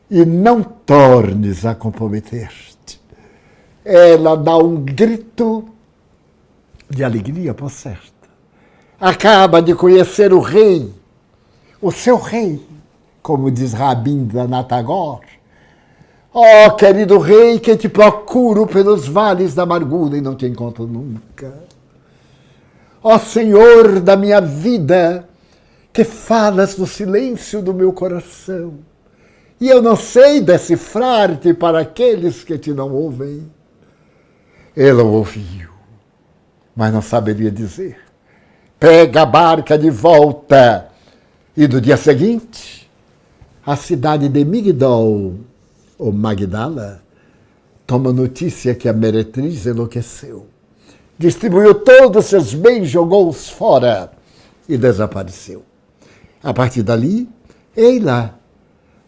e não tornes a comprometer-te. Ela dá um grito de alegria, por certo. Acaba de conhecer o rei, o seu rei, como diz Rabindranath Tagore. Ó, querido rei, que te procuro pelos vales da amargura e não te encontro nunca. Ó Senhor da minha vida, que falas no silêncio do meu coração, e eu não sei decifrar-te para aqueles que te não ouvem. Ela ouviu, mas não saberia dizer. Pega a barca de volta. E no dia seguinte, a cidade de Migdol, ou Magdala, toma notícia que a meretriz enlouqueceu. Distribuiu todos os seus bens, jogou-os fora e desapareceu. A partir dali, ei lá,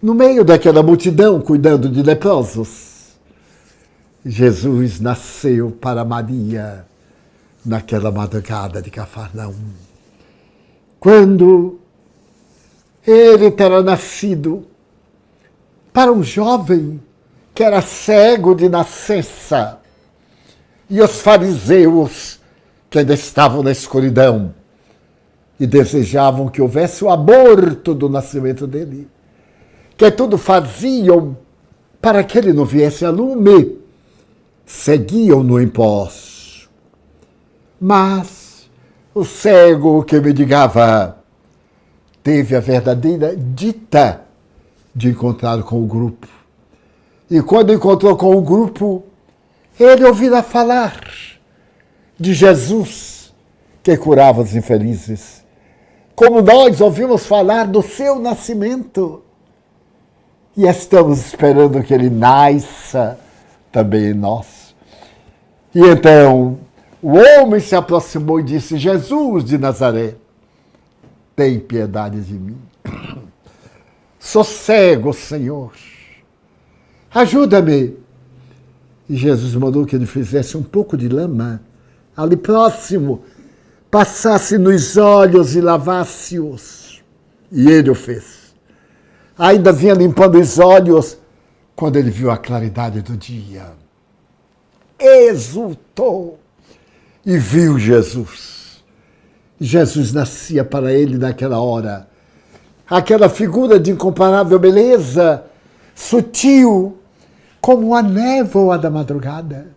no meio daquela multidão cuidando de leprosos, Jesus nasceu para Maria naquela madrugada de Cafarnaum. Quando ele terá nascido para um jovem que era cego de nascença, e os fariseus que ainda estavam na escuridão e desejavam que houvesse o aborto do nascimento dele, que tudo faziam para que ele não viesse a lume, seguiam-no em pós. Mas o cego que mendigava teve a verdadeira dita de encontrar com o grupo. E quando encontrou com o grupo, ele ouvirá falar de Jesus que curava os infelizes, como nós ouvimos falar do seu nascimento. E estamos esperando que ele nasça também em nós. E então o homem se aproximou e disse: Jesus de Nazaré, tem piedade de mim. Sou cego, Senhor. Ajuda-me. E Jesus mandou que ele fizesse um pouco de lama ali próximo, passasse nos olhos e lavasse-os. E ele o fez. Ainda vinha limpando os olhos quando ele viu a claridade do dia. Exultou e viu Jesus. Jesus nascia para ele naquela hora. Aquela figura de incomparável beleza, sutil, como a névoa da madrugada.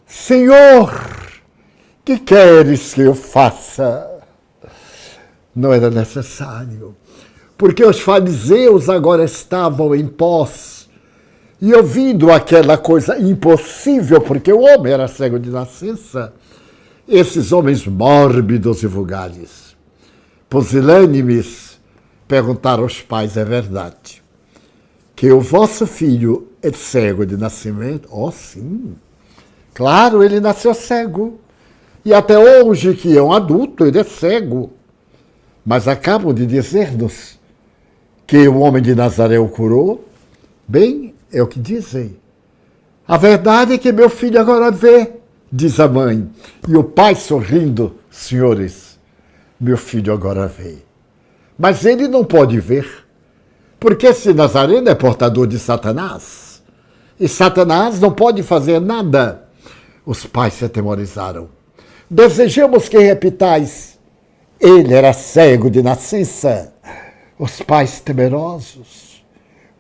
Senhor, que queres que eu faça? Não era necessário, porque os fariseus agora estavam em pós e ouvindo aquela coisa impossível, porque o homem era cego de nascença, esses homens mórbidos e vulgares, pusilânimes, perguntaram aos pais: é verdade que o vosso filho é cego de nascimento? Oh, sim. Claro, ele nasceu cego. E até hoje, que é um adulto, ele é cego. Mas acabam de dizer-nos que o homem de Nazaré o curou. Bem, é o que dizem. A verdade é que meu filho agora vê, diz a mãe. E o pai sorrindo: senhores, meu filho agora vê. Mas ele não pode ver, porque esse Nazareno é portador de Satanás. E Satanás não pode fazer nada. Os pais se atemorizaram. Desejamos que repitais: ele era cego de nascença. Os pais temerosos,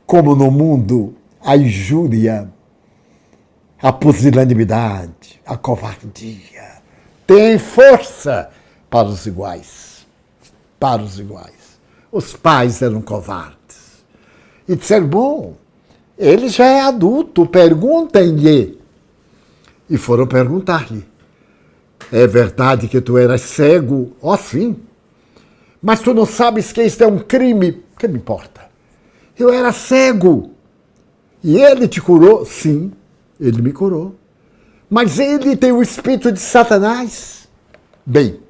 como no mundo a injúria, a pusilanimidade, a covardia tem força para os iguais. Para os iguais. Os pais eram covardes. E disseram: bom, ele já é adulto, perguntem-lhe. E foram perguntar-lhe: é verdade que tu eras cego? Oh, sim. Mas tu não sabes que isto é um crime? O que me importa? Eu era cego. E ele te curou? Sim, ele me curou. Mas ele tem o espírito de Satanás? Bem,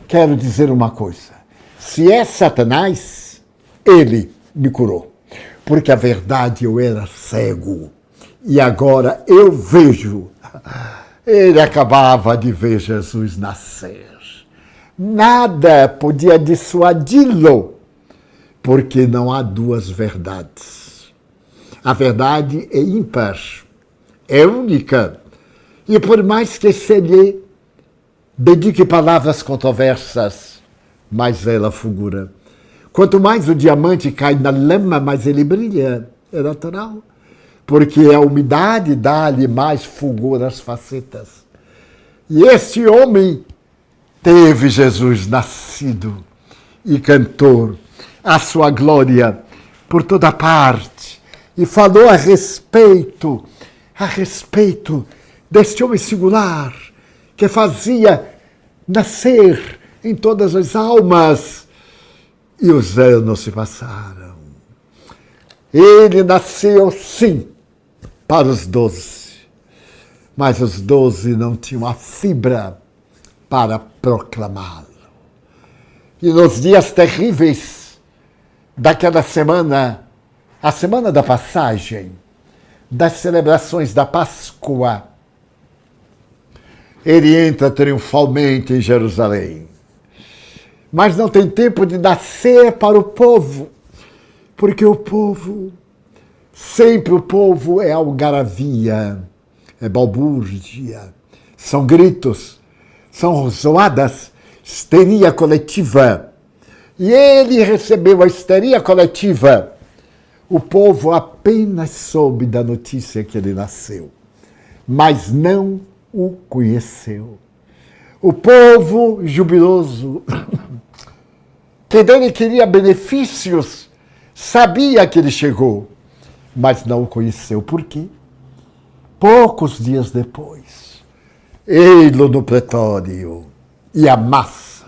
quero dizer uma coisa. Se é Satanás, ele me curou. Porque a verdade, eu era cego. E agora eu vejo. Ele acabava de ver Jesus nascer. Nada podia dissuadi-lo, porque não há duas verdades. A verdade é ímpar, é única. E por mais que se lhe dedique palavras controversas, mais ela fulgura. Quanto mais o diamante cai na lama, mais ele brilha. É natural. Porque a umidade dá-lhe mais fulgor às facetas. E este homem teve Jesus nascido e cantou a sua glória por toda parte. E falou a respeito deste homem singular que fazia nascer em todas as almas. E os anos se passaram. Ele nasceu, sim, para os 12. Mas os 12 não tinham a fibra para proclamá-lo. E nos dias terríveis, daquela semana, a semana da passagem, das celebrações da Páscoa, ele entra triunfalmente em Jerusalém. Mas não tem tempo de nascer para o povo, porque sempre o povo é algaravia, é balbúrdia, são gritos, são zoadas, histeria coletiva. E ele recebeu a histeria coletiva. O povo apenas soube da notícia que ele nasceu, mas não o conheceu. O povo jubiloso, que dele queria benefícios, sabia que ele chegou, mas não o conheceu. Por quê? Poucos dias depois, ei-lo no pretório, e a massa,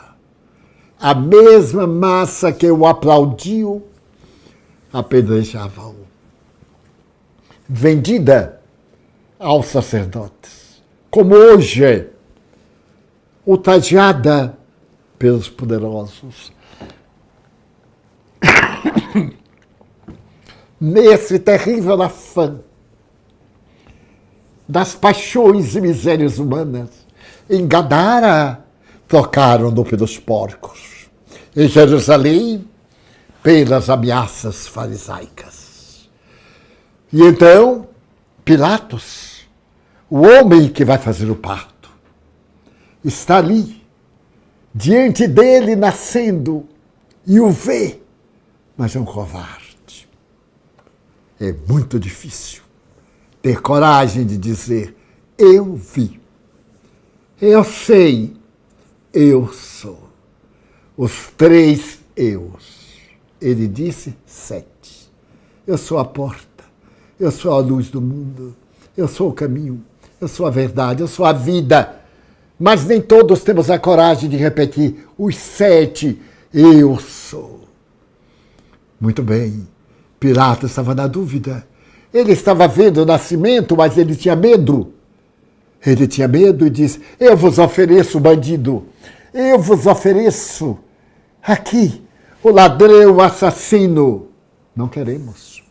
a mesma massa que o aplaudiu, apedrejava-o, vendida aos sacerdotes, como hoje, ultrajada pelos poderosos. Nesse terrível afã das paixões e misérias humanas, em Gadara, trocaram-no pelos porcos. Em Jerusalém, pelas ameaças farisaicas. E então, Pilatos, o homem que vai fazer o parto, está ali, diante dele nascendo, e o vê, mas é um covarde. É muito difícil ter coragem de dizer, eu vi, eu sei, eu sou. Os 3 eus. Ele disse 7. Eu sou a porta, eu sou a luz do mundo, eu sou o caminho, eu sou a verdade, eu sou a vida. Mas nem todos temos a coragem de repetir os 7, eu sou. Muito bem, Pilatos estava na dúvida. Ele estava vendo o nascimento, mas ele tinha medo. Ele tinha medo e disse, eu vos ofereço, bandido, eu vos ofereço aqui, o ladrão, o assassino. Não queremos.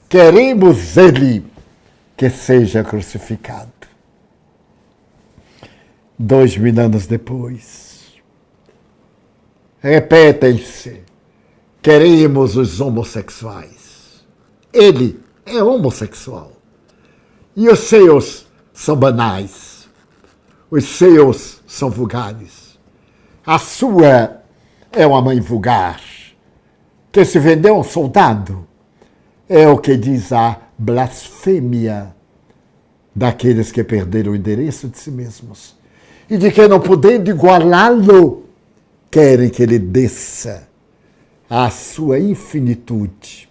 Queremos ele que seja crucificado. 2000 anos depois, repetem-se, queremos os homossexuais. Ele é homossexual. E os seus são banais. Os seus são vulgares. A sua é uma mãe vulgar, que se vendeu a um soldado. É o que diz a blasfêmia daqueles que perderam o endereço de si mesmos. E de que, não podendo igualá-lo, querem que ele desça à sua infinitude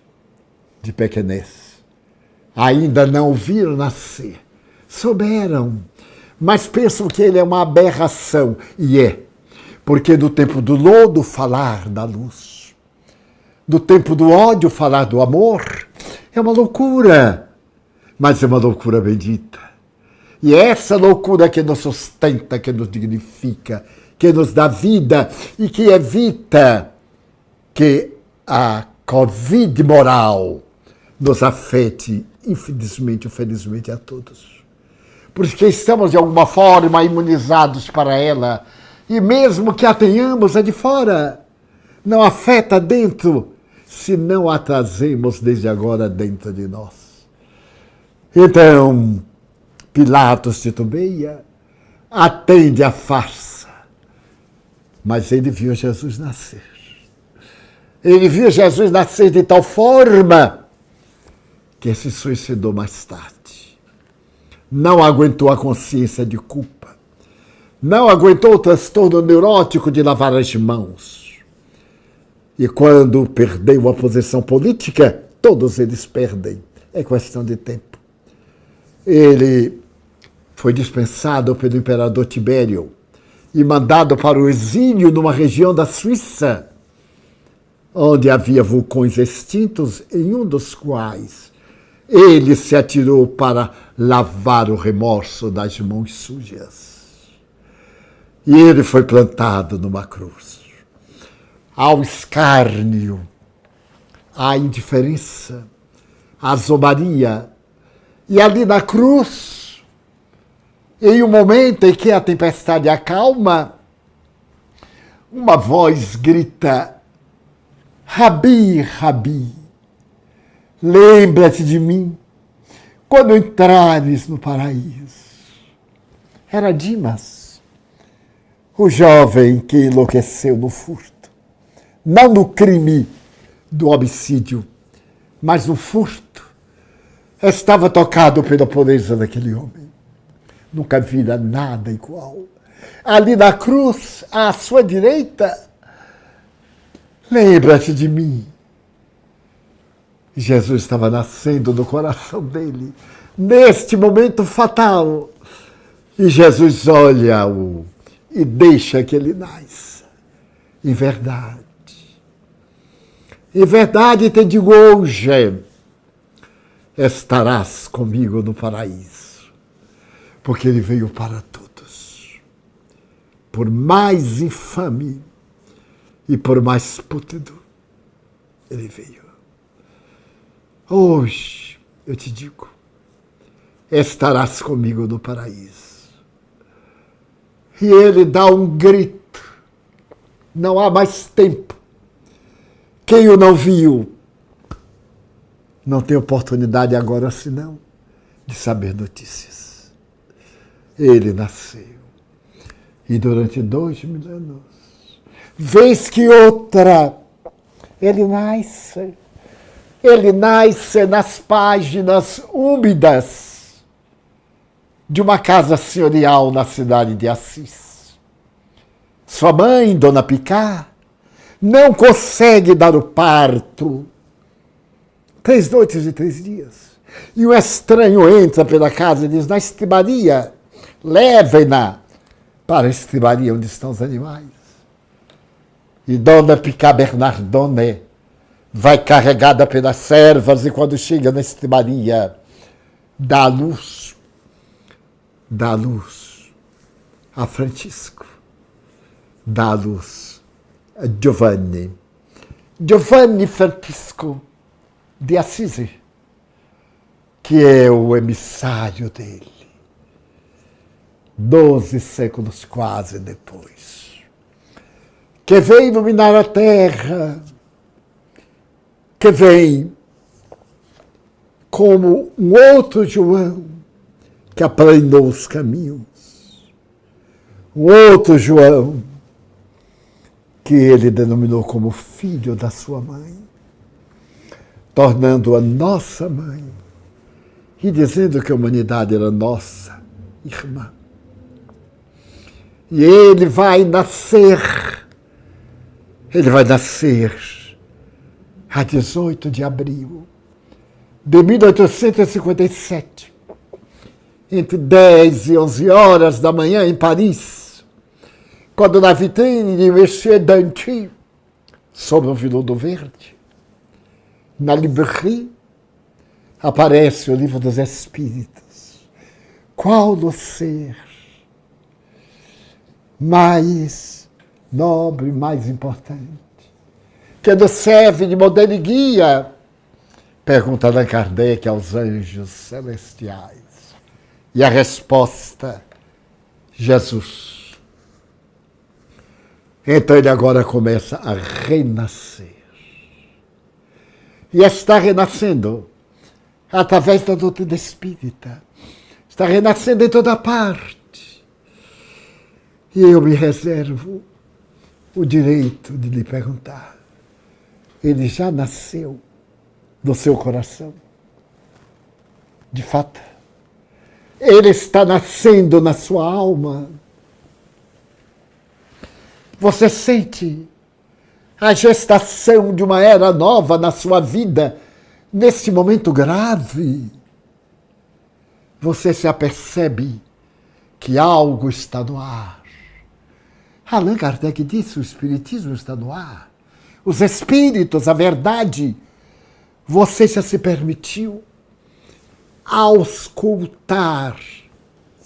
de pequenez. Ainda não o viram nascer. Souberam, mas pensam que ele é uma aberração. E é, porque do tempo do lodo falar da luz, do tempo do ódio falar do amor, é uma loucura, mas é uma loucura bendita. E é essa loucura que nos sustenta, que nos dignifica, que nos dá vida e que evita que a Covid moral nos afete, infelizmente ou felizmente, a todos. Porque estamos, de alguma forma, imunizados para ela. E mesmo que a tenhamos, é de fora. Não afeta dentro, se não a trazemos desde agora dentro de nós. Então, Pilatos titubeia, atende à farsa. Mas ele viu Jesus nascer. Ele viu Jesus nascer de tal forma que se suicidou mais tarde. Não aguentou a consciência de culpa. Não aguentou o transtorno neurótico de lavar as mãos. E quando perdeu a posição política, todos eles perdem. É questão de tempo. Ele foi dispensado pelo imperador Tibério e mandado para o exílio numa região da Suíça, onde havia vulcões extintos, em um dos quais ele se atirou para lavar o remorso das mãos sujas. E ele foi plantado numa cruz, ao escárnio à indiferença, à zombaria. E ali na cruz, em um momento em que a tempestade acalma, uma voz grita: Rabi, Rabi, lembra-te de mim quando entrares no paraíso. Era Dimas, o jovem que enlouqueceu no furto, não no crime do homicídio, mas no furto. Estava tocado pela pureza daquele homem. Nunca vira nada igual. Ali na cruz, à sua direita, lembra-te de mim. Jesus estava nascendo no coração dele, neste momento fatal. E Jesus olha-o e deixa que ele nasça. Em verdade te digo hoje, estarás comigo no paraíso. Porque ele veio para todos. Por mais infame e por mais pútrido, ele veio. Hoje, eu te digo, estarás comigo no paraíso. E ele dá um grito. Não há mais tempo. Quem o não viu, não tem oportunidade agora, senão, de saber notícias. Ele nasceu. E durante 2000 anos, vez que outra, ele nasce. Ele nasce nas páginas úmidas de uma casa senhorial na cidade de Assis. Sua mãe, Dona Picá, não consegue dar o parto. 3 noites e 3 dias. E um estranho entra pela casa e diz: na estribaria, levem-na para a estribaria onde estão os animais. E Dona Picá Bernardone vai carregada pelas servas e quando chega na estribaria, dá luz a Francisco, dá luz a Giovanni Francisco de Assisi, que é o emissário dele, 12 séculos quase depois, que vem iluminar a terra, que vem como um outro João que aplanou os caminhos, um outro João que ele denominou como filho da sua mãe, tornando-a nossa mãe e dizendo que a humanidade era nossa irmã. E ele vai nascer a 18 de abril de 1857, entre 10 e 11 horas da manhã em Paris, quando na vitrine de Monsieur Danty, sobre o veludo verde, na librairie, aparece o livro dos Espíritos. Qual o ser mais nobre, mais importante, que nos serve de modelo e guia? Pergunta Allan Kardec aos anjos celestiais. E a resposta: Jesus. Então ele agora começa a renascer. E está renascendo através da doutrina espírita. Está renascendo em toda parte. E eu me reservo o direito de lhe perguntar: ele já nasceu no seu coração? De fato, ele está nascendo na sua alma? Você sente a gestação de uma era nova na sua vida, nesse momento grave? Você se apercebe que algo está no ar. Allan Kardec disse: o Espiritismo está no ar. Os Espíritos, a verdade. Você já se permitiu auscultar,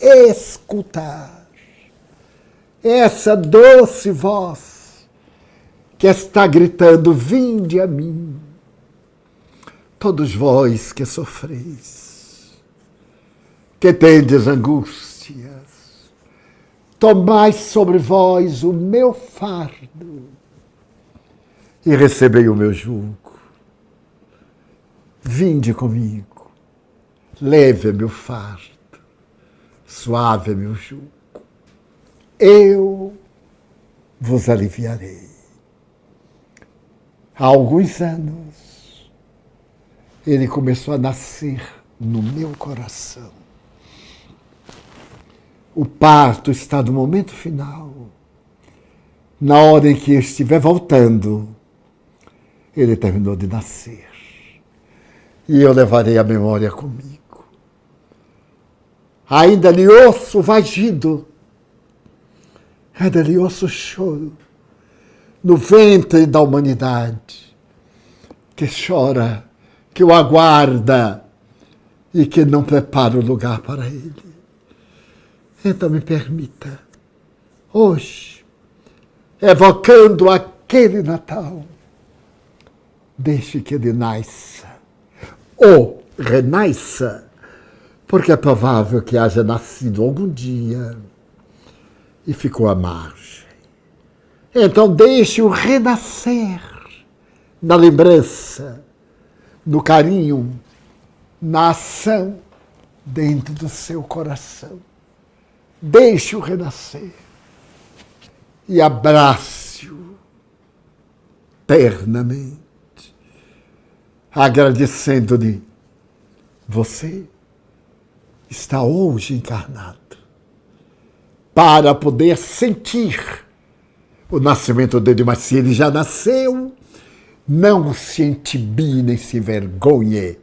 escutar essa doce voz que está gritando: vinde a mim, todos vós que sofreis, que tendes angústias, tomai sobre vós o meu fardo e recebei o meu jugo. Vinde comigo, leve meu fardo, suave meu jugo. Eu vos aliviarei. Há alguns anos, ele começou a nascer no meu coração. O parto está no momento final. Na hora em que eu estiver voltando, ele terminou de nascer. E eu levarei a memória comigo. Ainda lhe ouço o vagido, ainda lhe ouço o choro no ventre da humanidade, que chora, que o aguarda e que não prepara o lugar para ele. Então me permita, hoje, evocando aquele Natal, deixe que ele nasça, ou renasça, porque é provável que haja nascido algum dia e ficou à margem. Então deixe-o renascer na lembrança, no carinho, na ação dentro do seu coração. Deixe-o renascer e abrace-o ternamente, agradecendo-lhe. Você está hoje encarnado para poder sentir o nascimento dele, mas se ele já nasceu, não se entibie nem se envergonhe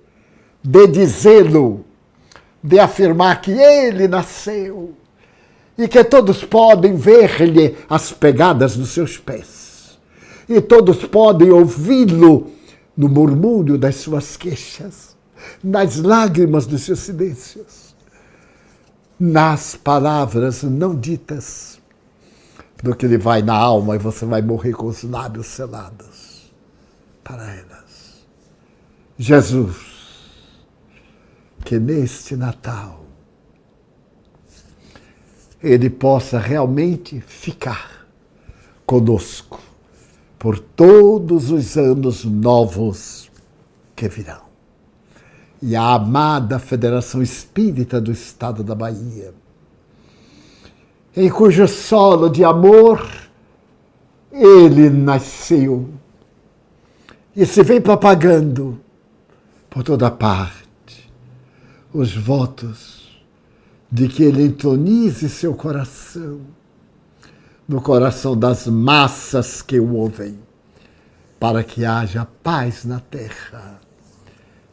de dizê-lo, de afirmar que ele nasceu e que todos podem ver-lhe as pegadas dos seus pés e todos podem ouvi-lo no murmúrio das suas queixas, nas lágrimas dos seus silêncios, nas palavras não ditas, do que lhe vai na alma e você vai morrer com os lábios selados para elas. Jesus, que neste Natal ele possa realmente ficar conosco por todos os anos novos que virão. E a amada Federação Espírita do Estado da Bahia, em cujo solo de amor ele nasceu e se vem propagando por toda parte os votos de que ele entronize seu coração no coração das massas que o ouvem, para que haja paz na terra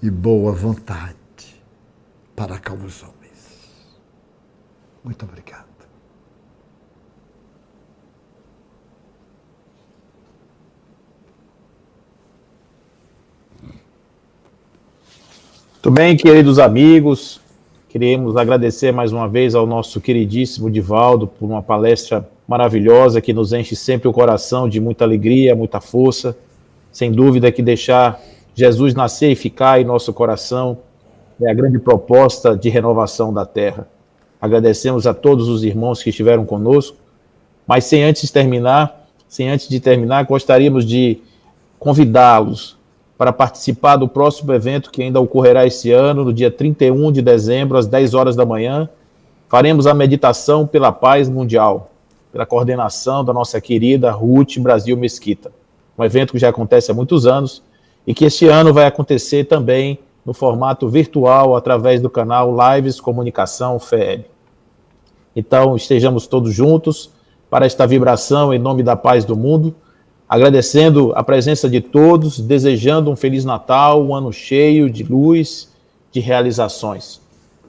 e boa vontade para com os homens. Muito obrigado. Muito bem, queridos amigos, queremos agradecer mais uma vez ao nosso queridíssimo Divaldo por uma palestra maravilhosa que nos enche sempre o coração de muita alegria, muita força. Sem dúvida que deixar Jesus nascer e ficar em nosso coração é a grande proposta de renovação da terra. Agradecemos a todos os irmãos que estiveram conosco, mas sem antes de terminar, gostaríamos de convidá-los para participar do próximo evento que ainda ocorrerá esse ano, no dia 31 de dezembro, às 10 horas da manhã. Faremos a meditação pela paz mundial, pela coordenação da nossa querida Ruth Brasil Mesquita. Um evento que já acontece há muitos anos e que este ano vai acontecer também no formato virtual, através do canal Lives Comunicação FEL. Então, estejamos todos juntos para esta vibração em nome da paz do mundo, agradecendo a presença de todos, desejando um Feliz Natal, um ano cheio de luz, de realizações.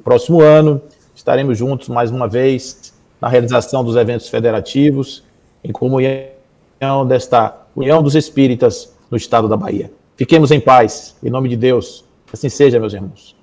Próximo ano, estaremos juntos mais uma vez na realização dos eventos federativos, em comunhão desta União dos Espíritas no Estado da Bahia. Fiquemos em paz, em nome de Deus. Assim seja, meus irmãos.